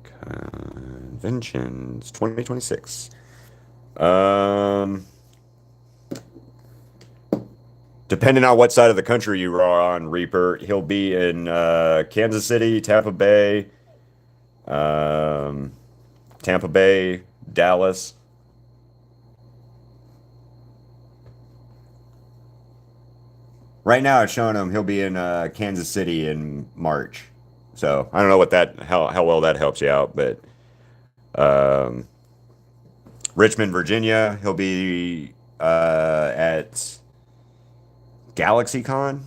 Conventions 2026. Depending on what side of the country you are on, Reaper, he'll be in Kansas City, um, Tampa Bay, Dallas. Right now, it's showing him he'll be in Kansas City in March. So I don't know what that how well that helps you out, but um, Richmond, Virginia, he'll be at GalaxyCon.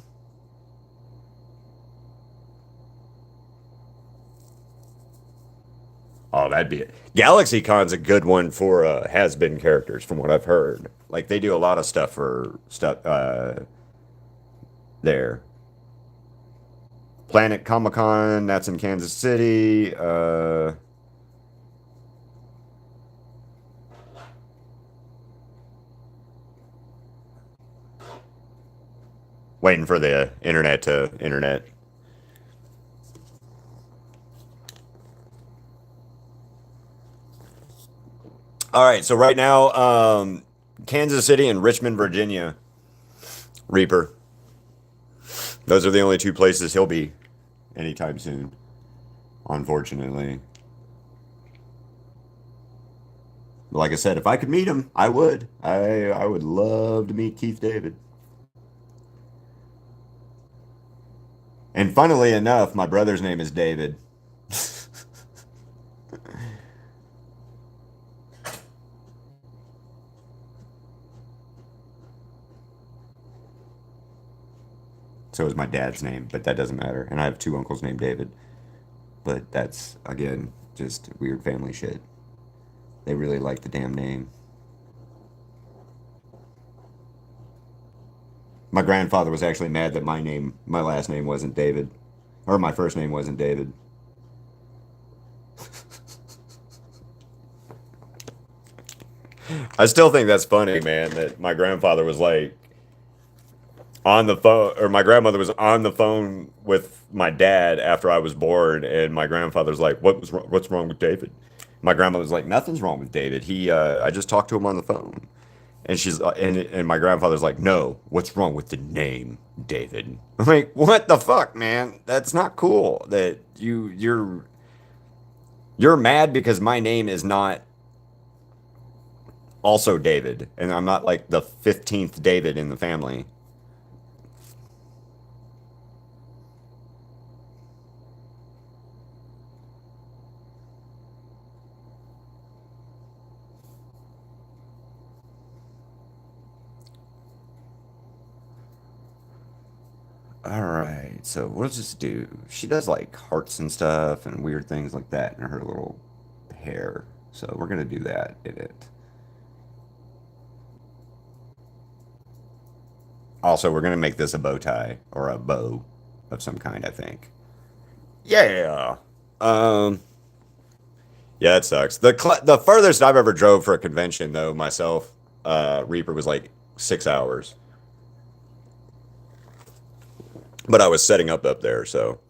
Oh, that'd be it. GalaxyCon's a good one for has-been characters, from what I've heard. Like they do a lot of stuff for stuff there. Planet Comic Con, that's in Kansas City. Waiting for the internet to internet. All right, so right now, Kansas City and Richmond, Virginia, Reaper. Those are the only two places he'll be anytime soon, unfortunately. Like I said, if I could meet him, I would. I would love to meet Keith David. And funnily enough, my brother's name is David. So is my dad's name, but that doesn't matter. And I have two uncles named David. But that's, again, just weird family shit. They really like the damn name. My grandfather was actually mad that my last name wasn't David, or my first name wasn't David. I still think that's funny, man, that my grandfather was like on the phone, or my grandmother was on the phone with my dad after I was born, and my grandfather's like, What's wrong with David?" My grandmother was like, "Nothing's wrong with David. I just talked to him on the phone." And and my grandfather's like, "No, what's wrong with the name, David?" I'm like, "What the fuck, man? That's not cool. That you're mad because my name is not also David, and I'm not like the 15th David in the family." All right, so what does this do? She does like hearts and stuff and weird things like that in her little hair. So we're gonna do that in it. Also, we're gonna make this a bow tie or a bow of some kind, I think. Yeah. Um. Yeah, it sucks. The furthest I've ever drove for a convention, though, myself, Reaper was like 6 hours. But I was setting up there, so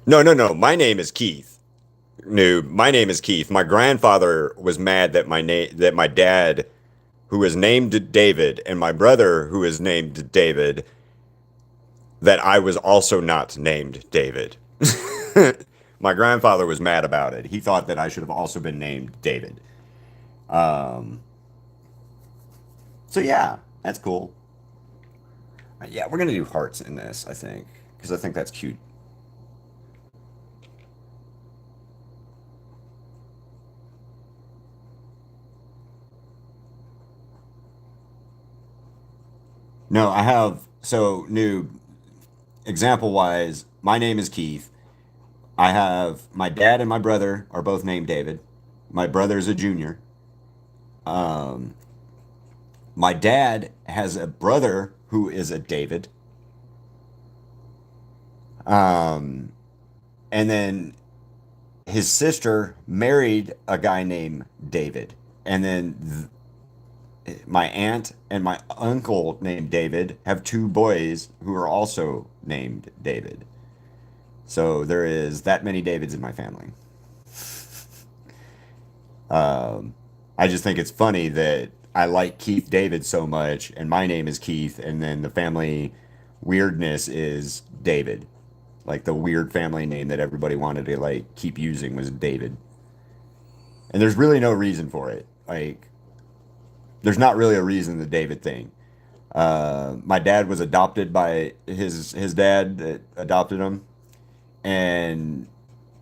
no, no, no. My name is Keith. No, my name is Keith. My grandfather was mad that my dad, who was named David, and my brother, who is named David, that I was also not named David. My grandfather was mad about it. He thought that I should have also been named David. Um, so yeah, that's cool. Yeah, we're gonna do hearts in this, I think, because I think that's cute. No, I have so new example wise. My name is Keith. I have my dad and my brother are both named David. My brother's a junior. Um, my dad has a brother who is a David. Um, and then his sister married a guy named David. And then my aunt and my uncle named David have two boys who are also named David. So there is that many Davids in my family. Um, I just think it's funny that I like Keith David so much, and my name is Keith, and then the family weirdness is David. Like the weird family name that everybody wanted to like keep using was David. And there's really no reason for it. Like there's not really a reason the David thing. My dad was adopted by his dad that adopted him, and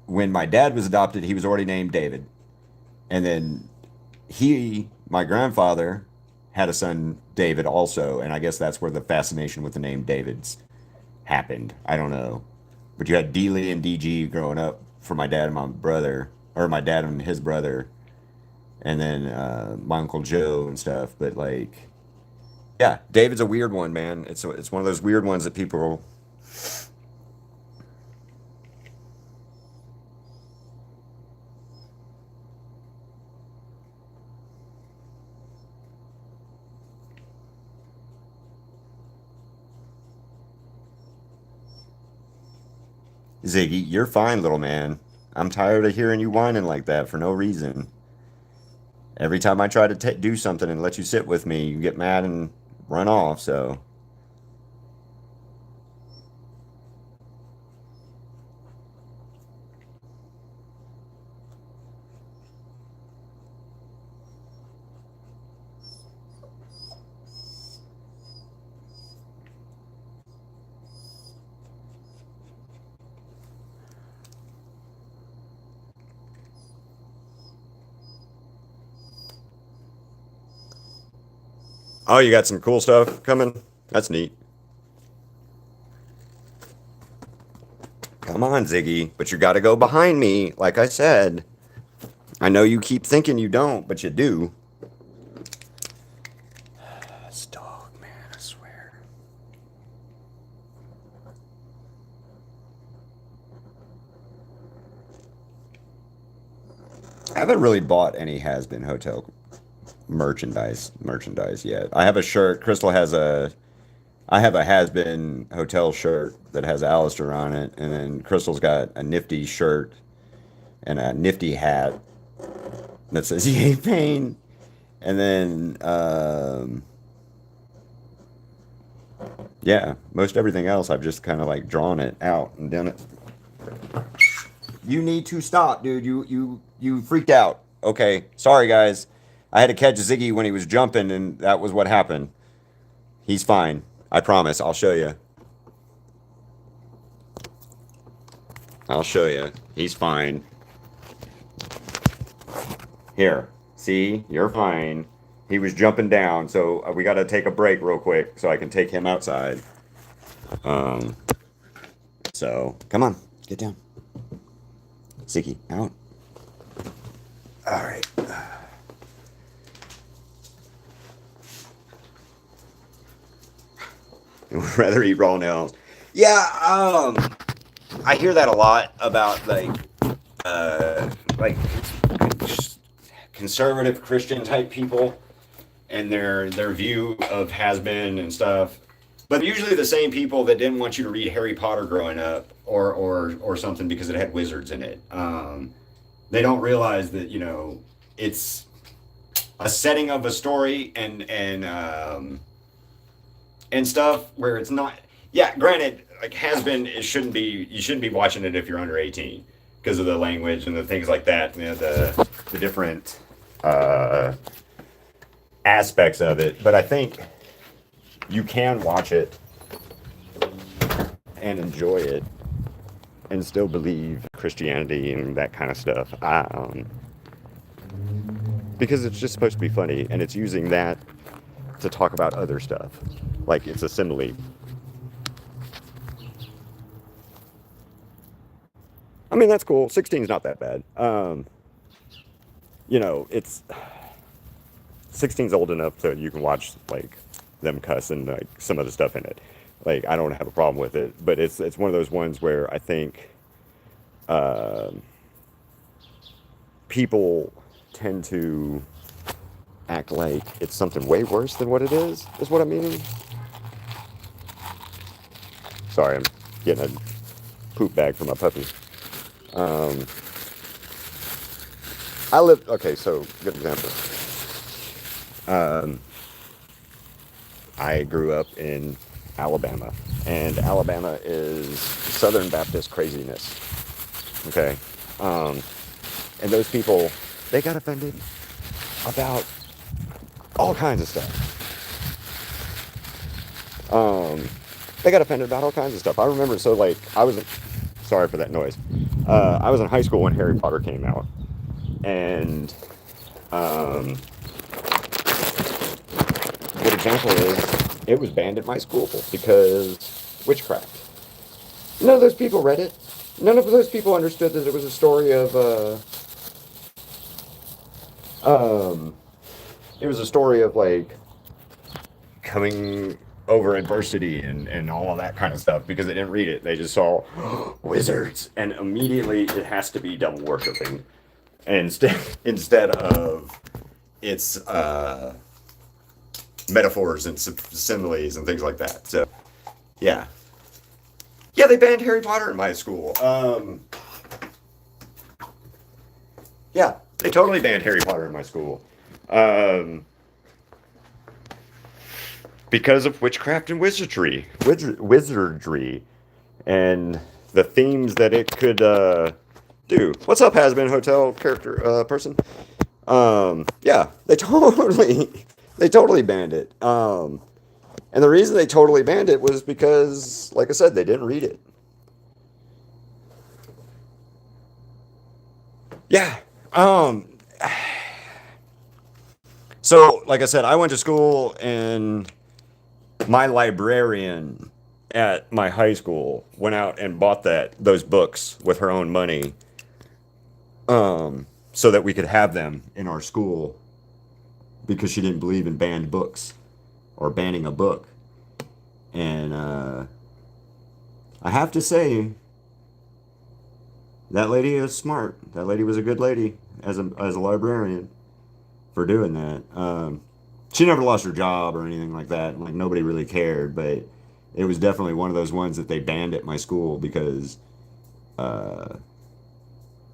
when my dad was adopted, he was already named David. And then my grandfather, had a son, David, also. And I guess that's where the fascination with the name David's happened. I don't know. But you had Dealey and DG growing up for my dad and my brother, or my dad and his brother, and then my Uncle Joe and stuff. But like, yeah, David's a weird one, man. It's one of those weird ones that people. Ziggy, you're fine, little man. I'm tired of hearing you whining like that for no reason. Every time I try to do something and let you sit with me, you get mad and run off. So, oh, you got some cool stuff coming? That's neat. Come on, Ziggy, but you got to go behind me, like I said. I know you keep thinking you don't, but you do. This dog, man, I swear. I haven't really bought any has-been hotel merchandise yet. I have a shirt. Crystal has a. I have a has-been hotel shirt that has Alistair on it, and then Crystal's got a nifty shirt and a nifty hat that says "Yay Pain," and then yeah, most everything else I've just kind of like drawn it out and done it. You need to stop, dude. You freaked out. Okay, sorry guys. I had to catch Ziggy when he was jumping, and that was what happened. He's fine. I promise. I'll show you. I'll show you. He's fine. Here. See? You're fine. He was jumping down, so we got to take a break real quick so I can take him outside. Um, so come on, get down. Ziggy, out. All right. Rather eat raw nails. Yeah, I hear that a lot about like conservative Christian type people and their view of has been and stuff. But usually the same people that didn't want you to read Harry Potter growing up or something because it had wizards in it. They don't realize that, it's a setting of a story and stuff where it's not. Yeah, granted, like has been, it shouldn't be. You shouldn't be watching it if you're under 18 because of the language and the things like that. The different uh, aspects of it. But I think you can watch it and enjoy it and still believe Christianity and that kind of stuff. Because it's just supposed to be funny, and it's using that to talk about other stuff. Like it's a simile. I mean, that's cool. 16 is not that bad. It's 16's old enough so you can watch like them cuss and like some of the stuff in it. Like I don't have a problem with it, but it's one of those ones where I think uh, people tend to act like it's something way worse than what it is. Is what I'm meaning. Sorry, I'm getting a poop bag for my puppy. Um, I live. Okay, so good example. Um, I grew up in Alabama, and Alabama is Southern Baptist craziness. Okay, um, and those people they got offended about all kinds of stuff. They got offended about all kinds of stuff. I remember. So like, sorry for that noise. I was in high school when Harry Potter came out, and um, good example is it was banned at my school because witchcraft. None of those people read it. None of those people understood that it was a story of um, it was a story of like coming over adversity and all of that kind of stuff because they didn't read it. They just saw wizards, and immediately it has to be devil worshiping instead of its metaphors and similes and things like that. So yeah, yeah, they banned Harry Potter in my school. Yeah, they totally banned Harry Potter in my school. Um, because of witchcraft and wizardry, and the themes that it could do. What's up, Hasbin Hotel character person? Yeah, they totally banned it. And the reason they totally banned it was because, like I said, they didn't read it. Yeah. Um. So, like I said, I went to school and my librarian at my high school went out and bought those books with her own money so that we could have them in our school because she didn't believe in banned books or banning a book. And I have to say, that lady is smart. That lady was a good lady as a librarian for doing that. She never lost her job or anything like that. Like nobody really cared, but it was definitely one of those ones that they banned at my school because uh,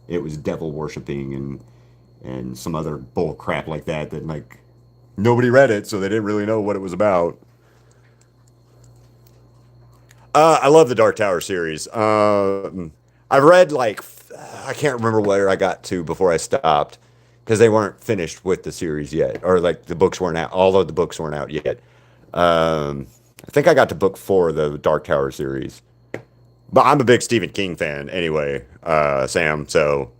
it was devil worshiping and some other bull crap like that like nobody read it, so they didn't really know what it was about. I love the Dark Tower series. I've read like I can't remember where I got to before I stopped because they weren't finished with the series yet, or like the books weren't out. All of the books weren't out yet. I think I got to book 4 of the Dark Tower series, but I'm a big Stephen King fan anyway, Sam. So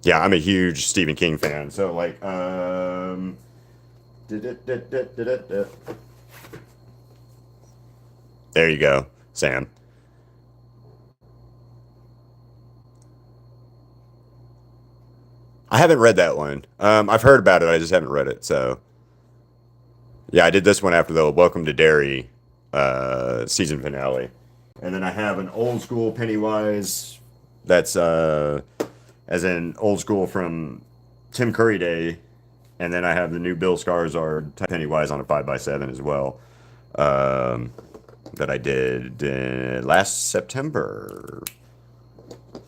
yeah, I'm a huge Stephen King fan. So like, there you go, Sam. I haven't read that one. I've heard about it. I just haven't read it. So yeah, I did this one after the Welcome to Derry season finale, and then I have an old school Pennywise. That's as in old school from Tim Curry Day, and then I have the new Bill Skarsgård Pennywise on a 5x7 as well. Um, that I did last September.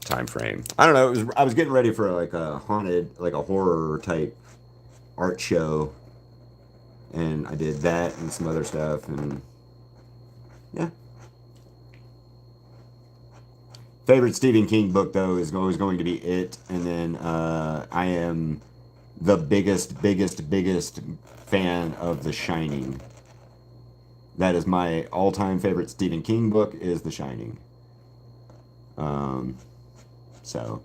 time frame. I don't know. I was getting ready for like a haunted, like a horror type art show, and I did that and some other stuff, and yeah. Favorite Stephen King book though is always going to be It, and then I am the biggest fan of The Shining. That is my all-time favorite Stephen King book is The Shining. Um, so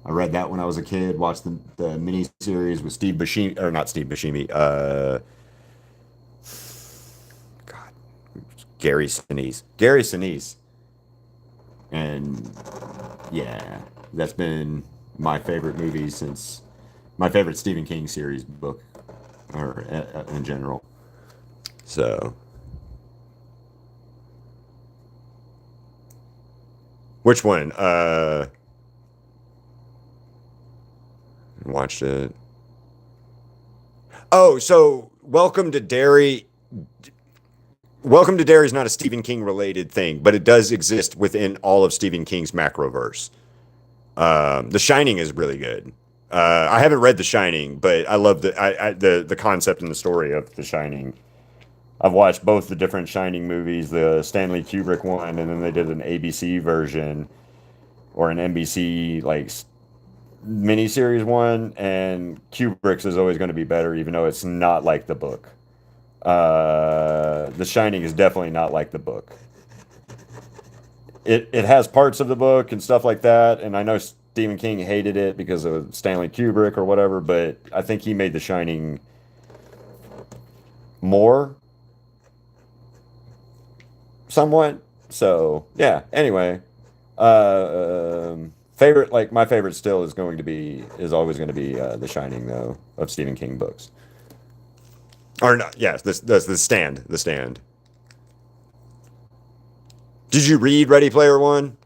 I read that when I was a kid. Watched the mini series with Steve Buscemi, or not Steve Buscemi. God, Gary Sinise. Gary Sinise, and yeah, that's been my favorite movie since my favorite Stephen King series book, or in general. So, which one? Watched it. Oh, so Welcome to Derry. Welcome to Derry is not a Stephen King related thing, but it does exist within all of Stephen King's macroverse. The Shining is really good. I haven't read The Shining, but I love the concept and the story of The Shining. I've watched both the different Shining movies, the Stanley Kubrick one, and then they did an ABC version or an NBC like miniseries one. And Kubrick's is always going to be better, even though it's not like the book. The Shining is definitely not like the book. It has parts of the book and stuff like that, and I know Stephen King hated it because of Stanley Kubrick or whatever, but I think he made The Shining more somewhat. So yeah. Anyway, favorite like my favorite still is always going to be The Shining though of Stephen King books. Or not? Yes, this the Stand. The Stand. Did you read Ready Player One?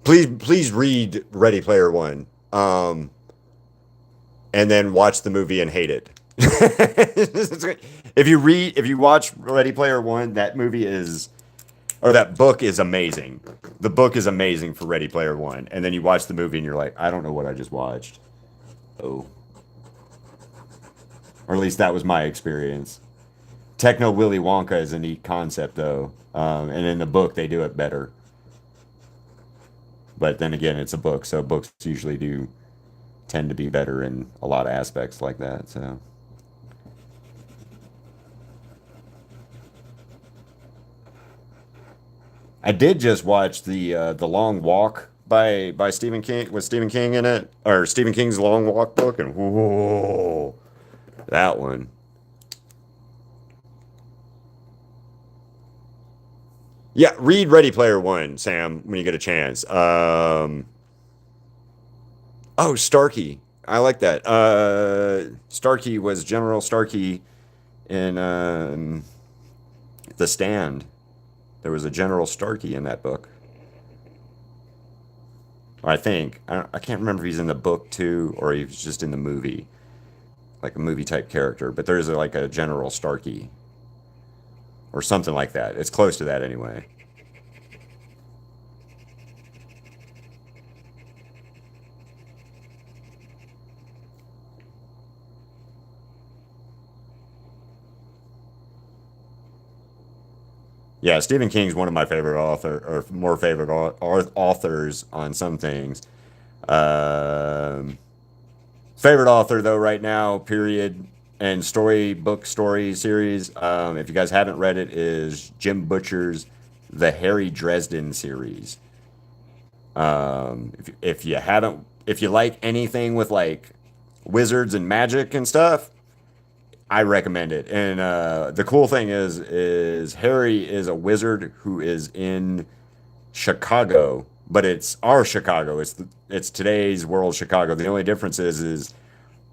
Please read Ready Player One. And then watch the movie and hate it. If you watch Ready Player One, that movie is or that book is amazing. The book is amazing for Ready Player One, and then you watch the movie and you're like, I don't know what I just watched. Oh, or at least that was my experience. Techno Willy Wonka is a neat concept though, and in the book they do it better. But then again, it's a book, so books usually do tend to be better in a lot of aspects like that. So I did just watch the Long Walk by Stephen King with Stephen King in it, or Stephen King's Long Walk book, and whoa, that one. Yeah, read Ready Player One, Sam, when you get a chance. Oh, Starkey, I like that. Starkey was General Starkey in The Stand. There was a General Starkey in that book. I think I can't remember if he's in the book too or he was just in the movie, like a movie type character. But there's like a General Starkey or something like that. It's close to that anyway. Yeah, Stephen King's one of my favorite or more favorite authors on some things. Um, Favorite author though right now, period, and story series. If you guys haven't read it, is Jim Butcher's The Harry Dresden series. If you haven't, if you like anything with like wizards and magic and stuff, I recommend it. And the cool thing is Harry is a wizard who is in Chicago, but it's our Chicago. It's today's world Chicago. The only difference is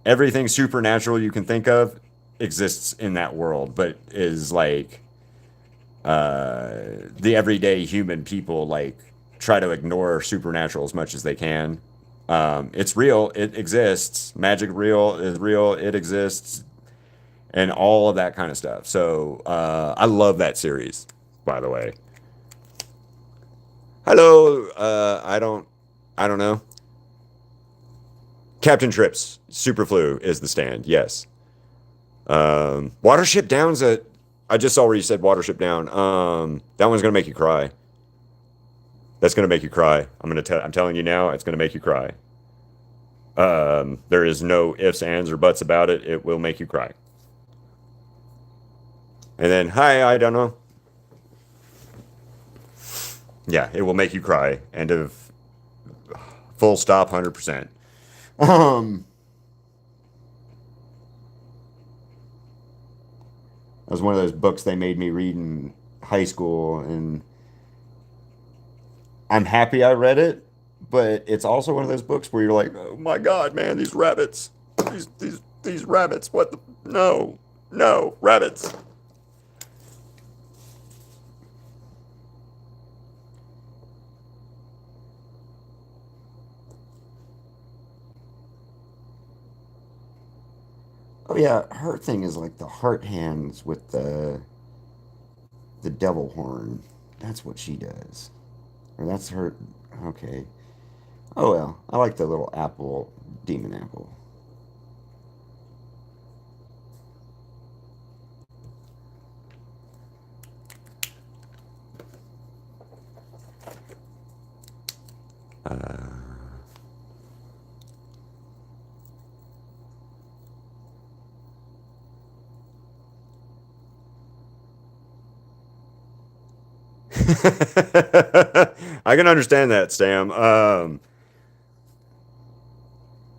everything supernatural you can think of exists in that world, but is like the everyday human people like try to ignore supernatural as much as they can. It's real. It exists. Magic real is real. It exists, and all of that kind of stuff. So I love that series. By the way, Hello. I don't know. Captain Trips. Superflu is the stand. Yes. Watership Down's a. I just saw where you said Watership Down. That one's gonna make you cry. That's gonna make you cry. I'm telling you now. It's gonna make you cry. There is no ifs, ands, or buts about it. It will make you cry. And then, hi, I don't know. Yeah, it will make you cry. End of full stop, 100%. Um, that was one of those books they made me read in high school, and I'm happy I read it, but it's also one of those books where you're like, oh my God, man, these rabbits, these rabbits, what the, no, no, rabbits. Oh yeah, her thing is like the heart hands with the devil horn. That's what she does. Or that's her. Okay. Oh well, I like the little apple, demon apple. I can understand that, Sam.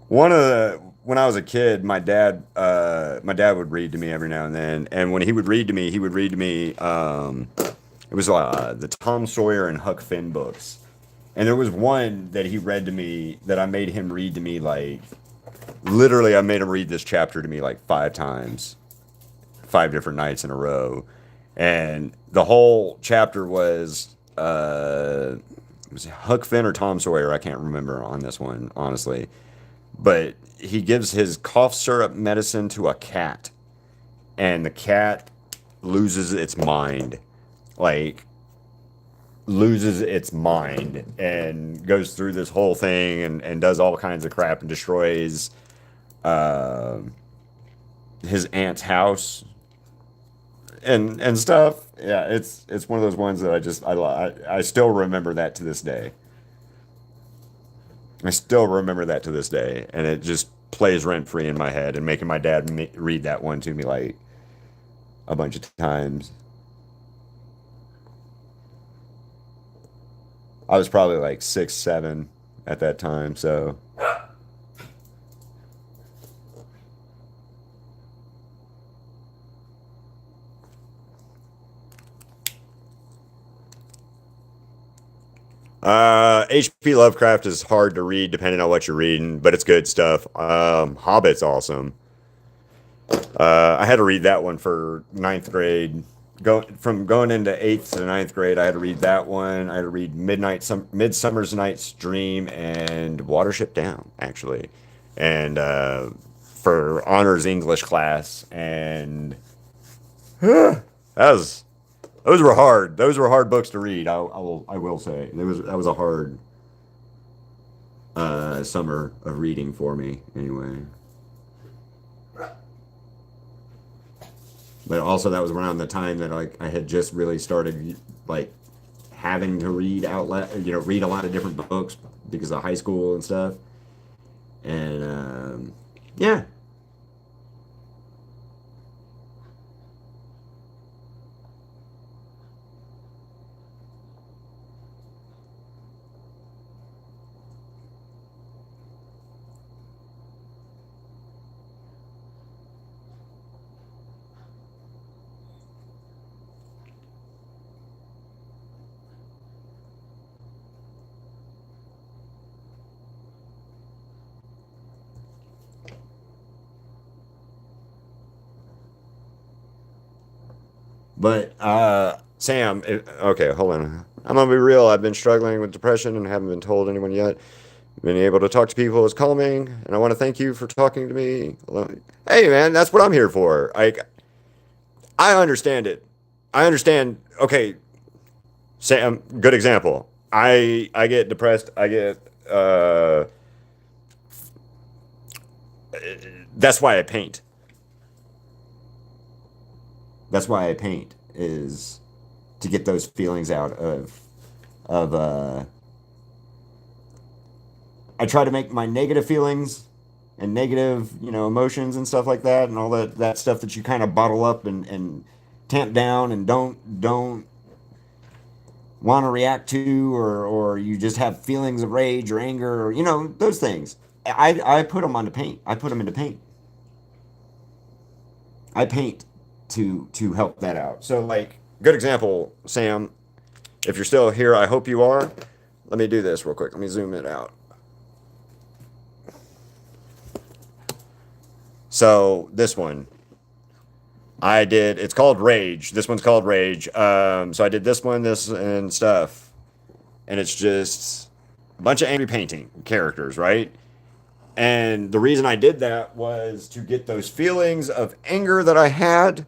One of the when I was a kid, my dad would read to me every now and then, and when he would read to me, he would read to me. It was the Tom Sawyer and Huck Finn books, and there was one that he read to me that I made him read to me like literally. I made him read this chapter to me like 5 times, 5 different nights in a row, and the whole chapter was Huck Finn or Tom Sawyer. I can't remember on this one honestly, but he gives his cough syrup medicine to a cat, and the cat loses its mind, like loses its mind, and goes through this whole thing and does all kinds of crap and destroys uh, his aunt's house and stuff. Yeah, it's one of those ones that I still remember that to this day. I still remember that to this day, and it just plays rent free in my head, and making my dad read that one to me like a bunch of times. I was probably like 6, 7 at that time, so. H.P. Lovecraft is hard to read depending on what you're reading, but it's good stuff. Hobbit's awesome. I had to read that one for ninth grade. Going into eighth to ninth grade, I had to read that one. I had to read Midsummer's Night's Dream and Watership Down, actually, and for honors English class, and that was those were hard. Those were hard books to read. I will say that was a hard summer of reading for me anyway. But also that was around the time that like I had just really started like having to read out loud, read a lot of different books because of high school and stuff. And yeah, but Sam, okay, hold on. I'm gonna be real. I've been struggling with depression and haven't been told anyone yet. Being able to talk to people is calming, and I want to thank you for talking to me. Hey, man, that's what I'm here for. I understand it. I understand. Okay, Sam, good example. I get depressed. I get that's why I paint. That's why I paint is to get those feelings out of I try to make my negative feelings and negative, emotions and stuff like that and all that stuff that you kind of bottle up and tamp down and don't want to react to, or you just have feelings of rage or anger, or those things. I put them onto paint. I put them into paint. I paint to help that out. So like good example, Sam, if you're still here, I hope you are. Let me do this real quick. Let me zoom it out. So this one I did, it's called Rage. This one's called Rage. So I did this one, this and stuff. And it's just a bunch of angry painting characters, right? And the reason I did that was to get those feelings of anger that I had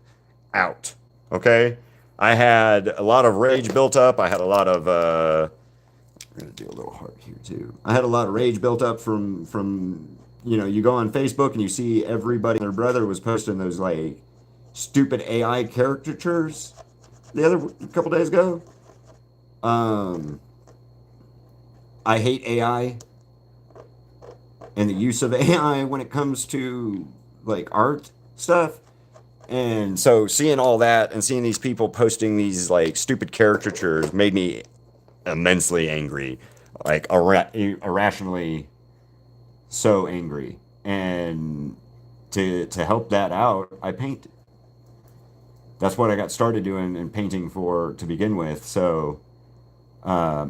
out. Okay? I had a lot of rage built up. I had a lot of I'm gonna do a little heart here too. I had a lot of rage built up from you go on Facebook and you see everybody and their brother was posting those like stupid AI caricatures the other a couple days ago. Um, I hate AI and the use of AI when it comes to like art stuff. And so seeing all that and seeing these people posting these like stupid caricatures made me immensely angry, like irrationally so angry. And to help that out, I paint. That's what I got started doing and painting for to begin with. So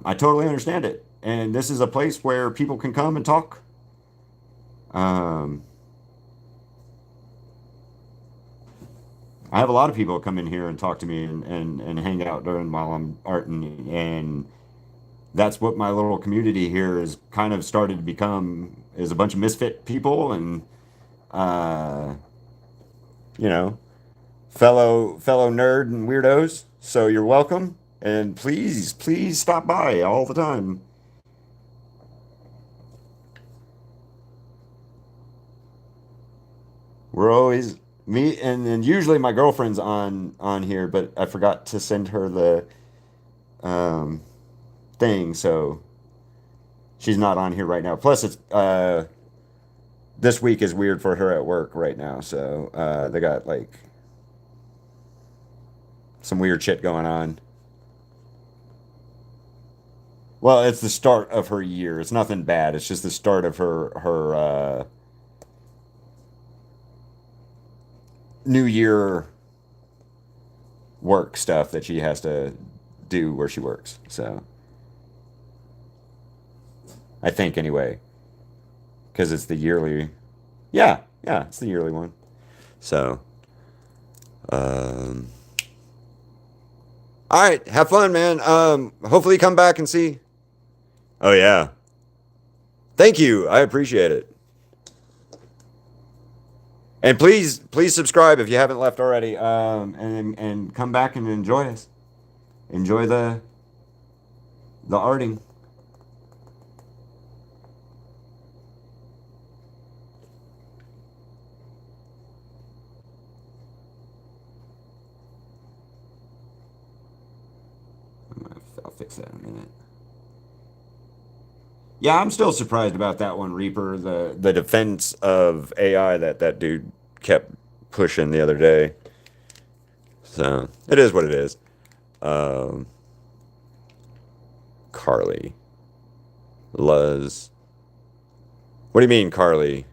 I totally understand it. And this is a place where people can come and talk. Um, I have a lot of people come in here and talk to me and hang out during while I'm arting, and that's what my little community here is kind of started to become is a bunch of misfit people and uh, you know fellow nerd and weirdos. So you're welcome, and please stop by all the time. We're always me and usually my girlfriend's on here, but I forgot to send her the um thing, so she's not on here right now. Plus, it's this week is weird for her at work right now, so they got like some weird shit going on. Well, it's the start of her year. It's nothing bad. It's just the start of her new year work stuff that she has to do where she works. So I think anyway, because it's the yearly. Yeah, yeah, it's the yearly one. So, um, all right, have fun, man. Hopefully come back and see. Oh yeah, thank you. I appreciate it. And please subscribe if you haven't left already. And come back and enjoy us. Enjoy the arting. I'll fix that in a minute. Yeah, I'm still surprised about that one, Reaper. The defense of AI that dude kept pushing the other day. So it is what it is. Um, Carly, Luz. What do you mean, Carly?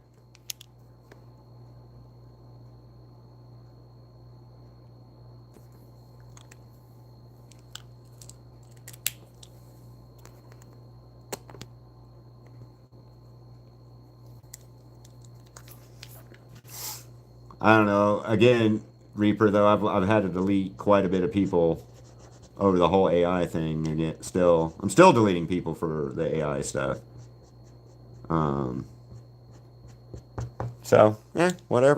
I don't know. Again, Reaper though, I've had to delete quite a bit of people over the whole AI thing, and yet still I'm still deleting people for the AI stuff. Um, so whatever.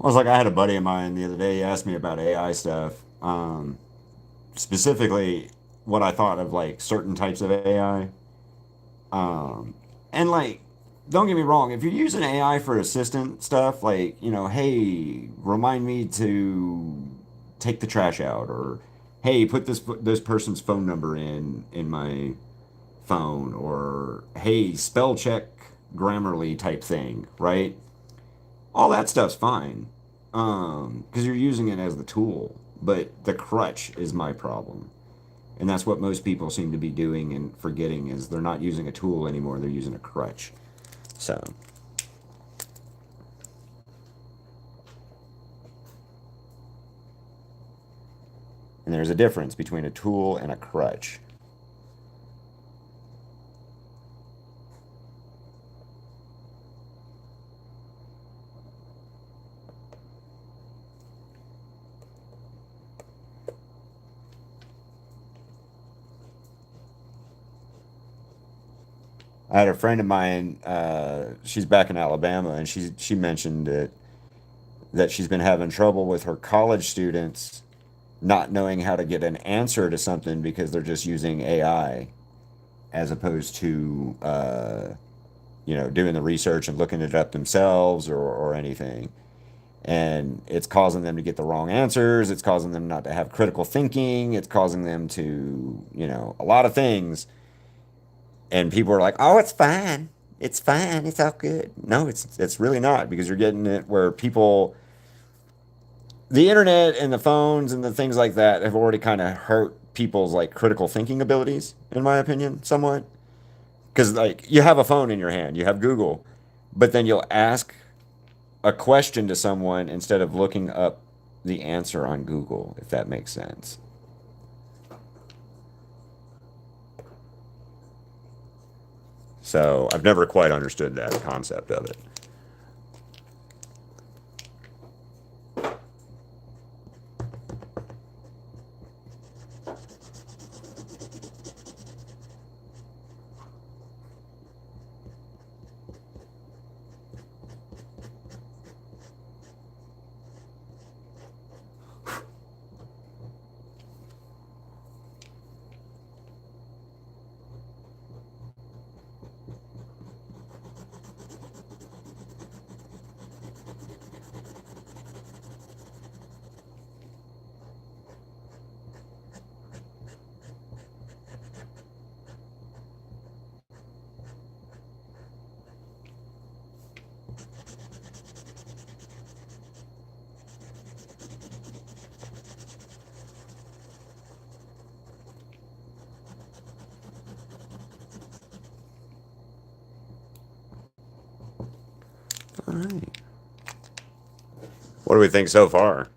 I was like, I had a buddy of mine the other day. He asked me about AI stuff, specifically what I thought of like certain types of AI. And like, don't get me wrong, if you're using AI for assistant stuff, like, hey, remind me to take the trash out, or hey, put this person's phone number in my phone, or hey, spell check Grammarly type thing, right? All that stuff's fine. Because you're using it as the tool, but the crutch is my problem. And that's what most people seem to be doing and forgetting is they're not using a tool anymore, they're using a crutch. So, and there's a difference between a tool and a crutch. I had a friend of mine, she's back in Alabama, and she mentioned that she's been having trouble with her college students not knowing how to get an answer to something because they're just using AI as opposed to doing the research and looking it up themselves or anything. And it's causing them to get the wrong answers. It's causing them not to have critical thinking. It's causing them to, a lot of things. And people are like, "Oh, it's fine. It's fine. It's all good." No, it's really not because you're getting it where people, the internet and the phones and the things like that have already kind of hurt people's like critical thinking abilities, in my opinion, somewhat. Because like you have a phone in your hand, you have Google, but then you'll ask a question to someone instead of looking up the answer on Google, if that makes sense. So I've never quite understood that concept of it. All right. What do we think so far?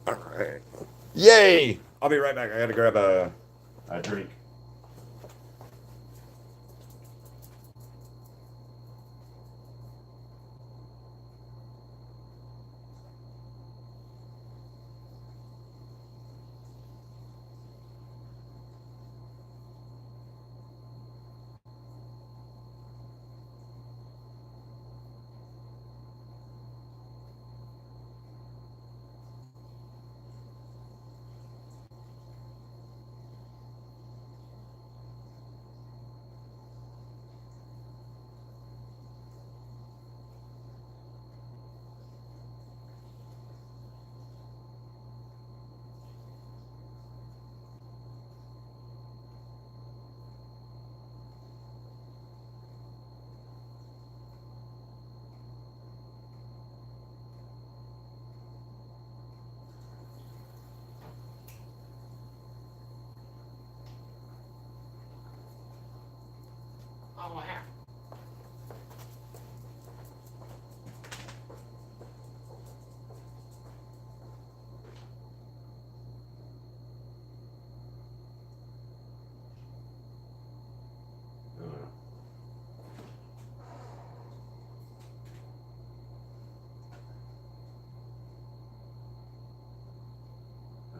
All right. Yay! I'll be right back. I gotta grab a drink.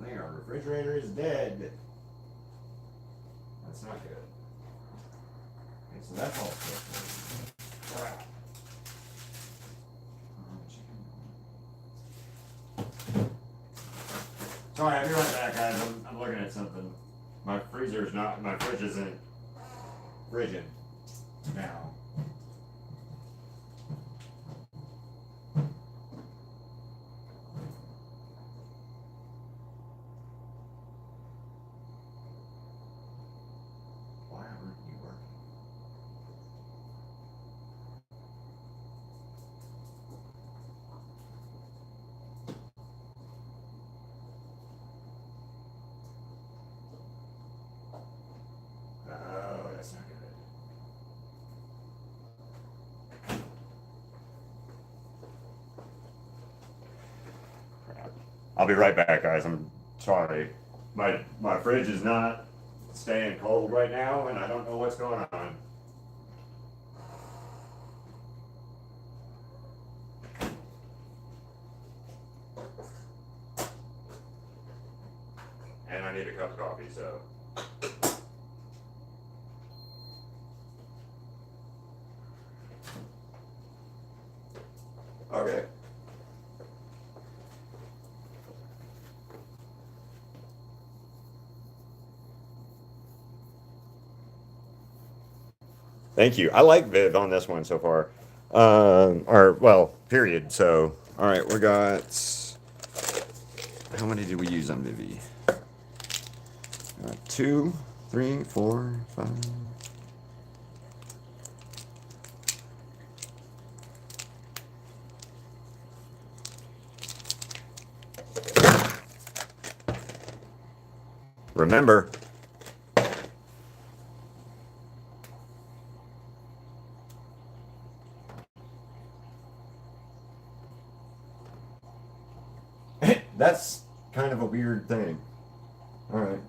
I think our refrigerator is dead. That's not good. Okay, so that's all fixed. Crap. Sorry, I'll be right back, guys. I'm looking at something. My freezer's not, my fridge isn't frigid now. Why aren't you working? Oh, that's not good. Crap. I'll be right back, guys. I'm sorry. My fridge is not staying cold right now, and I don't know what's going on. And I need a cup of coffee, so. Okay. Thank you. I like Viv on this one so far. Or, well, period. So, all right, we got. How many did we use on Vivi? 2, 3, 4, 5. Remember, that's kind of a weird thing. All right.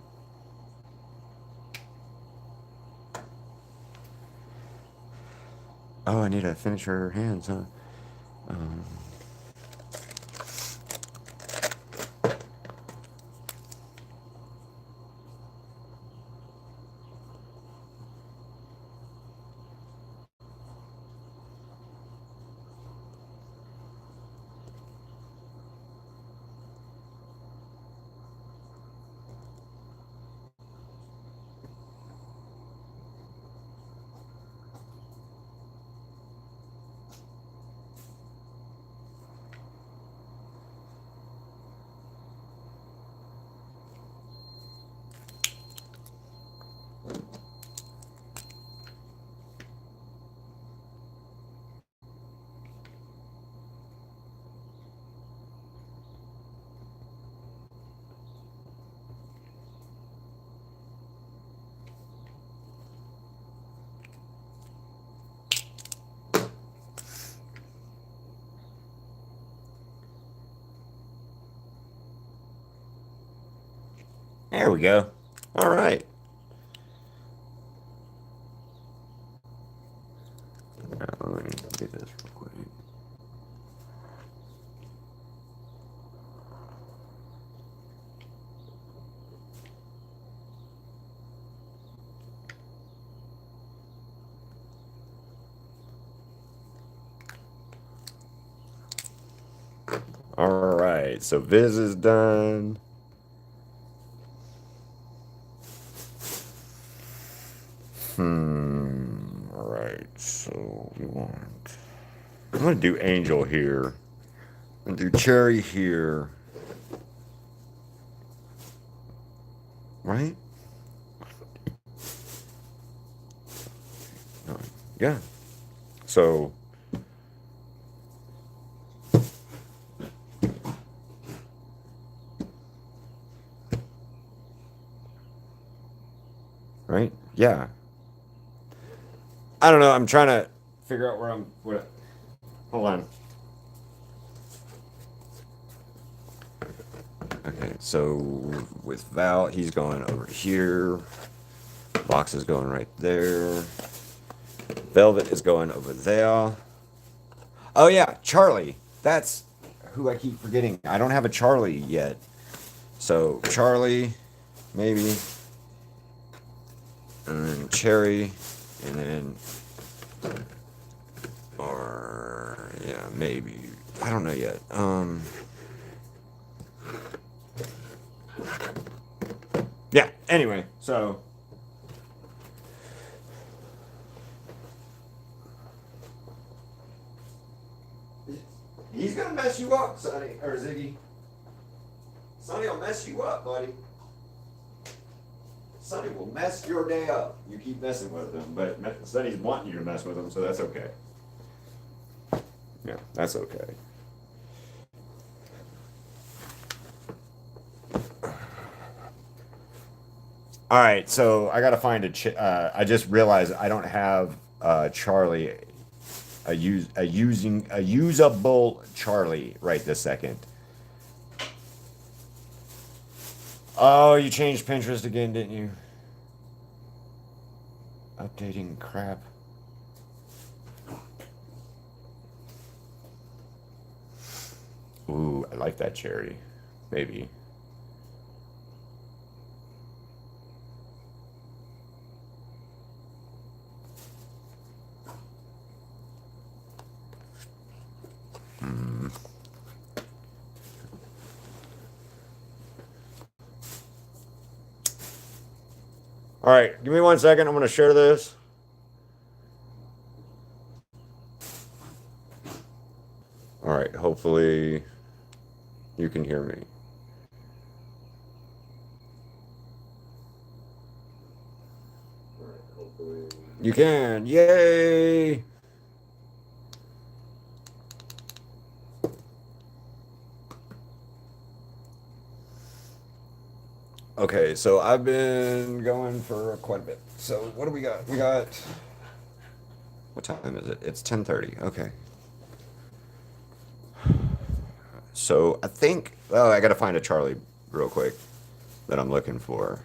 Oh, I need to finish her hands, huh? Um, there we go. All right. Let me do this real quick. All right. So Viz is done. All right. So we want. I'm gonna do Angel here. I'm gonna do Cherry here. Right? Yeah. So. Right? Yeah. I don't know. I'm trying to figure out where I'm. What? Hold on. Okay, so with Val, he's going over here. Box is going right there. Velvet is going over there. Oh yeah, Charlie. That's who I keep forgetting. I don't have a Charlie yet. So Charlie, maybe, and then Cherry, and then, or yeah, maybe. I don't know yet. Yeah. Anyway, so. He's gonna mess you up, Sonny, or Ziggy. Sonny will mess you up, buddy. Sonny will mess your day up. You keep messing with him, but Sonny's wanting you to mess with him, so that's okay. Yeah, that's okay. All right, so I gotta find I just realized I don't have Charlie, a usable Charlie right this second. Oh, you changed Pinterest again, didn't you? Updating crap. Ooh, I like that cherry. Maybe. All right, give me 1 second. I'm going to share this. All right, hopefully you can hear me. You can. Yay! Okay, so I've been going for quite a bit. So what do we got? We got, what time is it? It's 10:30. Okay. So I think, oh, I got to find a Charlie real quick that I'm looking for.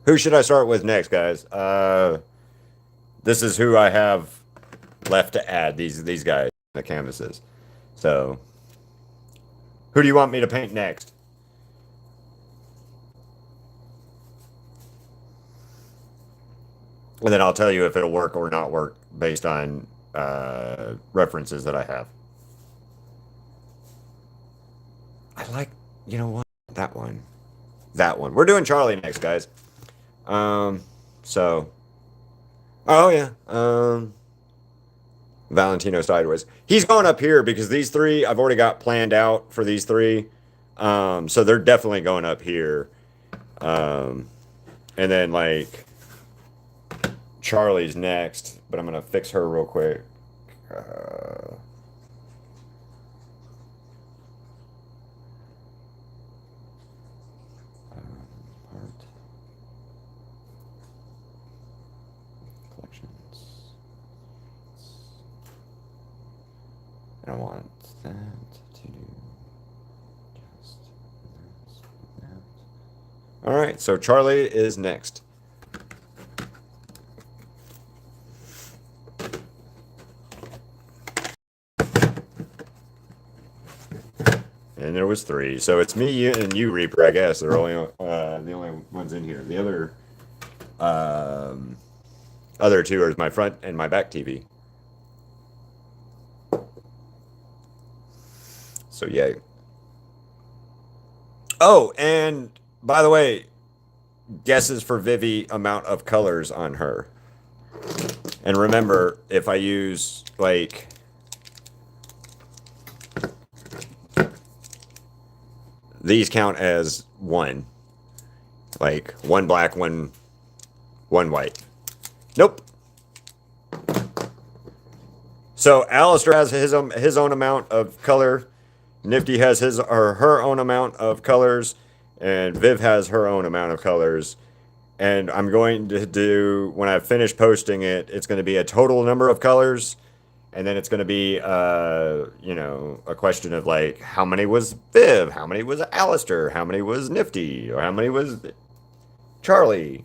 Who should I start with next, guys? This is who I have left to add, these guys, the canvases. So, who do you want me to paint next? And then I'll tell you if it'll work or not work based on references that I have. I like, you know what? That one. That one. We're doing Charlie next, guys. So, oh yeah. Valentino sideways. He's going up here because these three I've already got planned out for these three. So they're definitely going up here. And then like Charlie's next, but I'm gonna fix her real quick. Art collections. And I want that to do just that. All right, so Charlie is next. And there was three, so it's me, you, and you, Reaper. I guess they're only the only ones in here. The other two are my front and my back TV. So yay. Oh, and by the way, guesses for Vivi amount of colors on her. And remember, if I use like these count as one. Like one black, one white. Nope. So Alistair has his own amount of color. Nifty has his or her own amount of colors, and Viv has her own amount of colors. And I'm going to do, when I finish posting it, it's going to be a total number of colors, and then it's going to be a question of like how many was Viv, how many was Alistair, how many was Nifty, or how many was Charlie.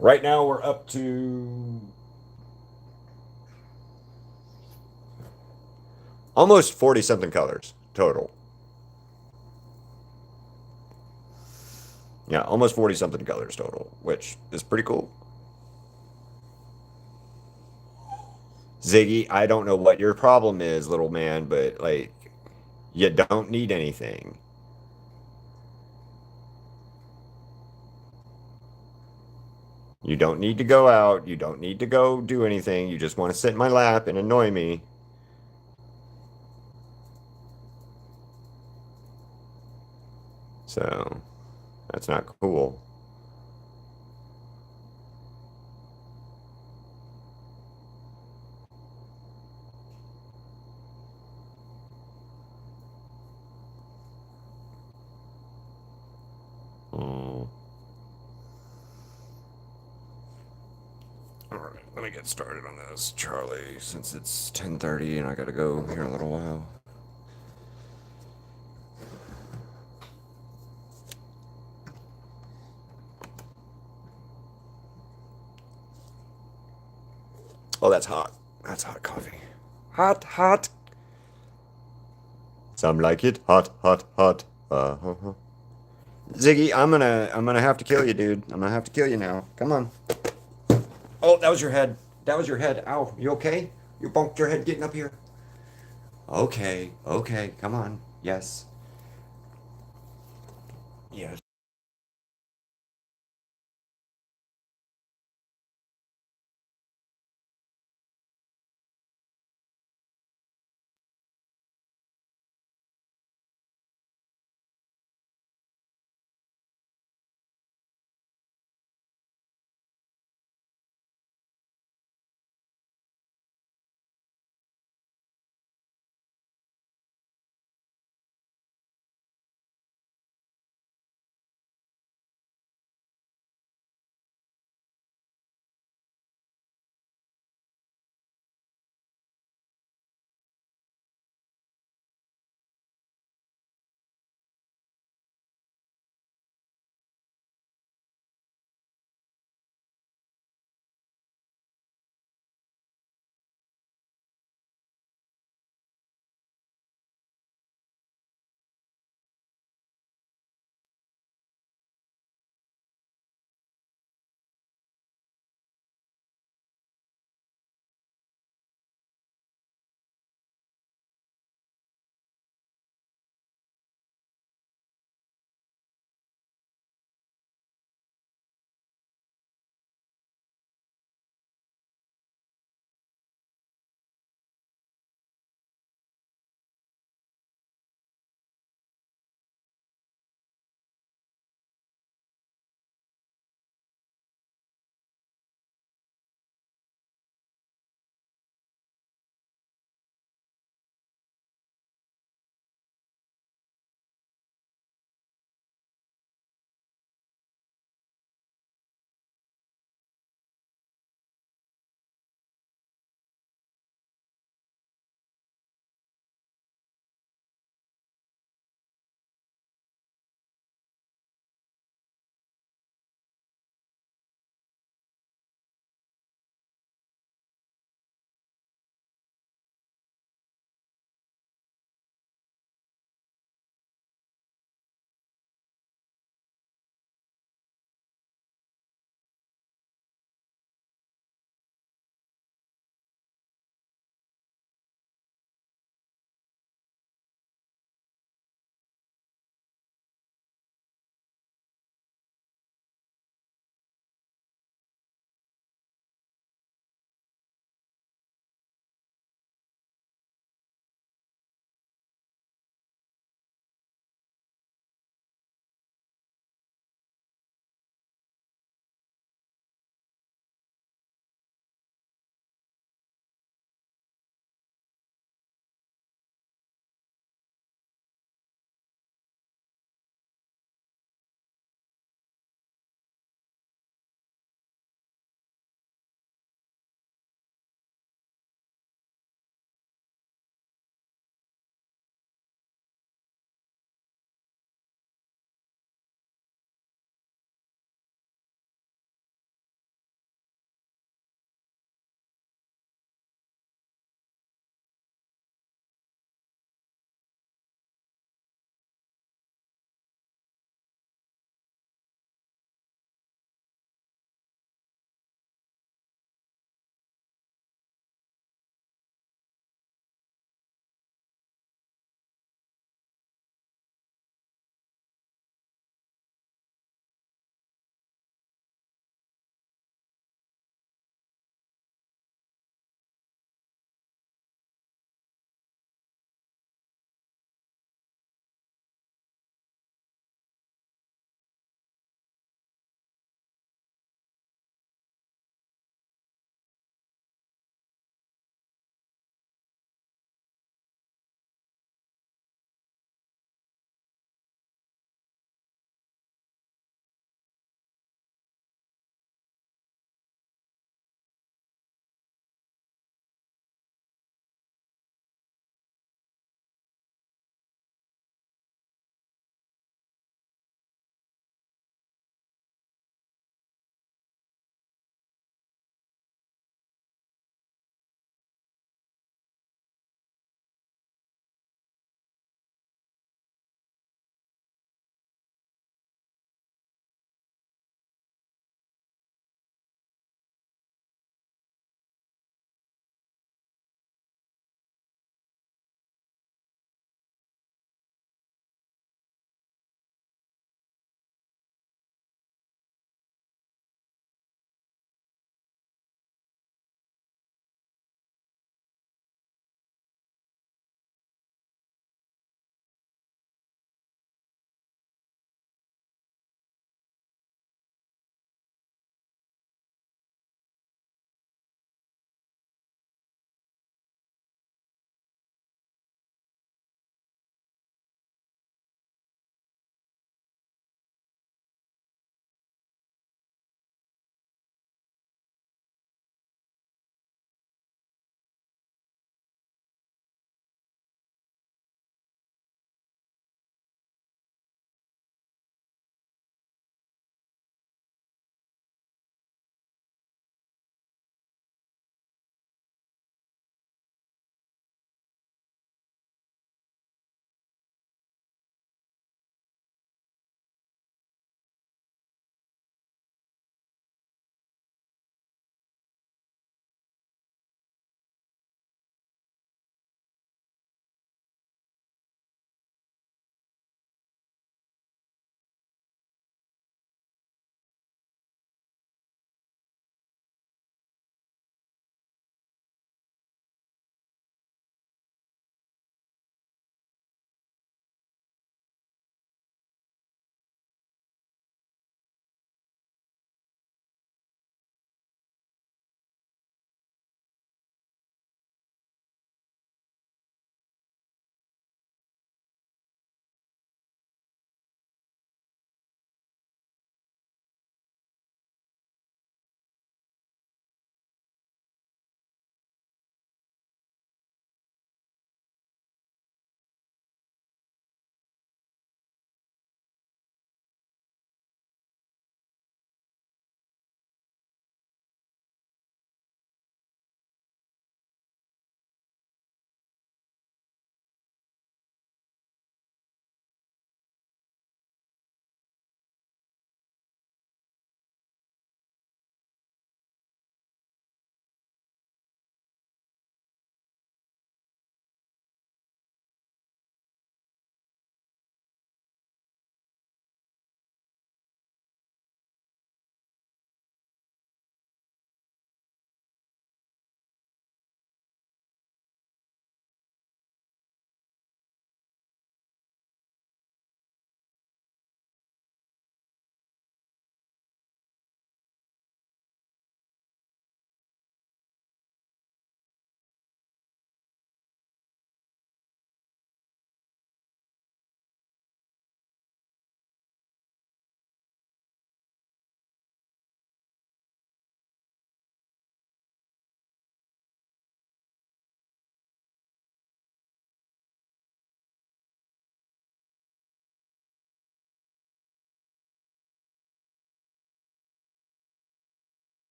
Right now we're up to almost 40 something colors total. Yeah, almost 40 something colors total, which is pretty cool. Ziggy, I don't know what your problem is, little man, but like, you don't need anything. You don't need to go out. You don't need to go do anything. You just want to sit in my lap and annoy me. So, that's not cool. Oh. All right, let me get started on this, Charlie, since it's 10:30 and I gotta go here in a little while. Oh, that's hot. That's hot coffee. Hot, hot. Some like it hot, hot, hot. Ziggy, I'm gonna have to kill you, dude. I'm gonna have to kill you now. Come on. Oh, that was your head. That was your head. Ow, you okay? You bumped your head getting up here. Okay, okay, come on. Yes. Yes.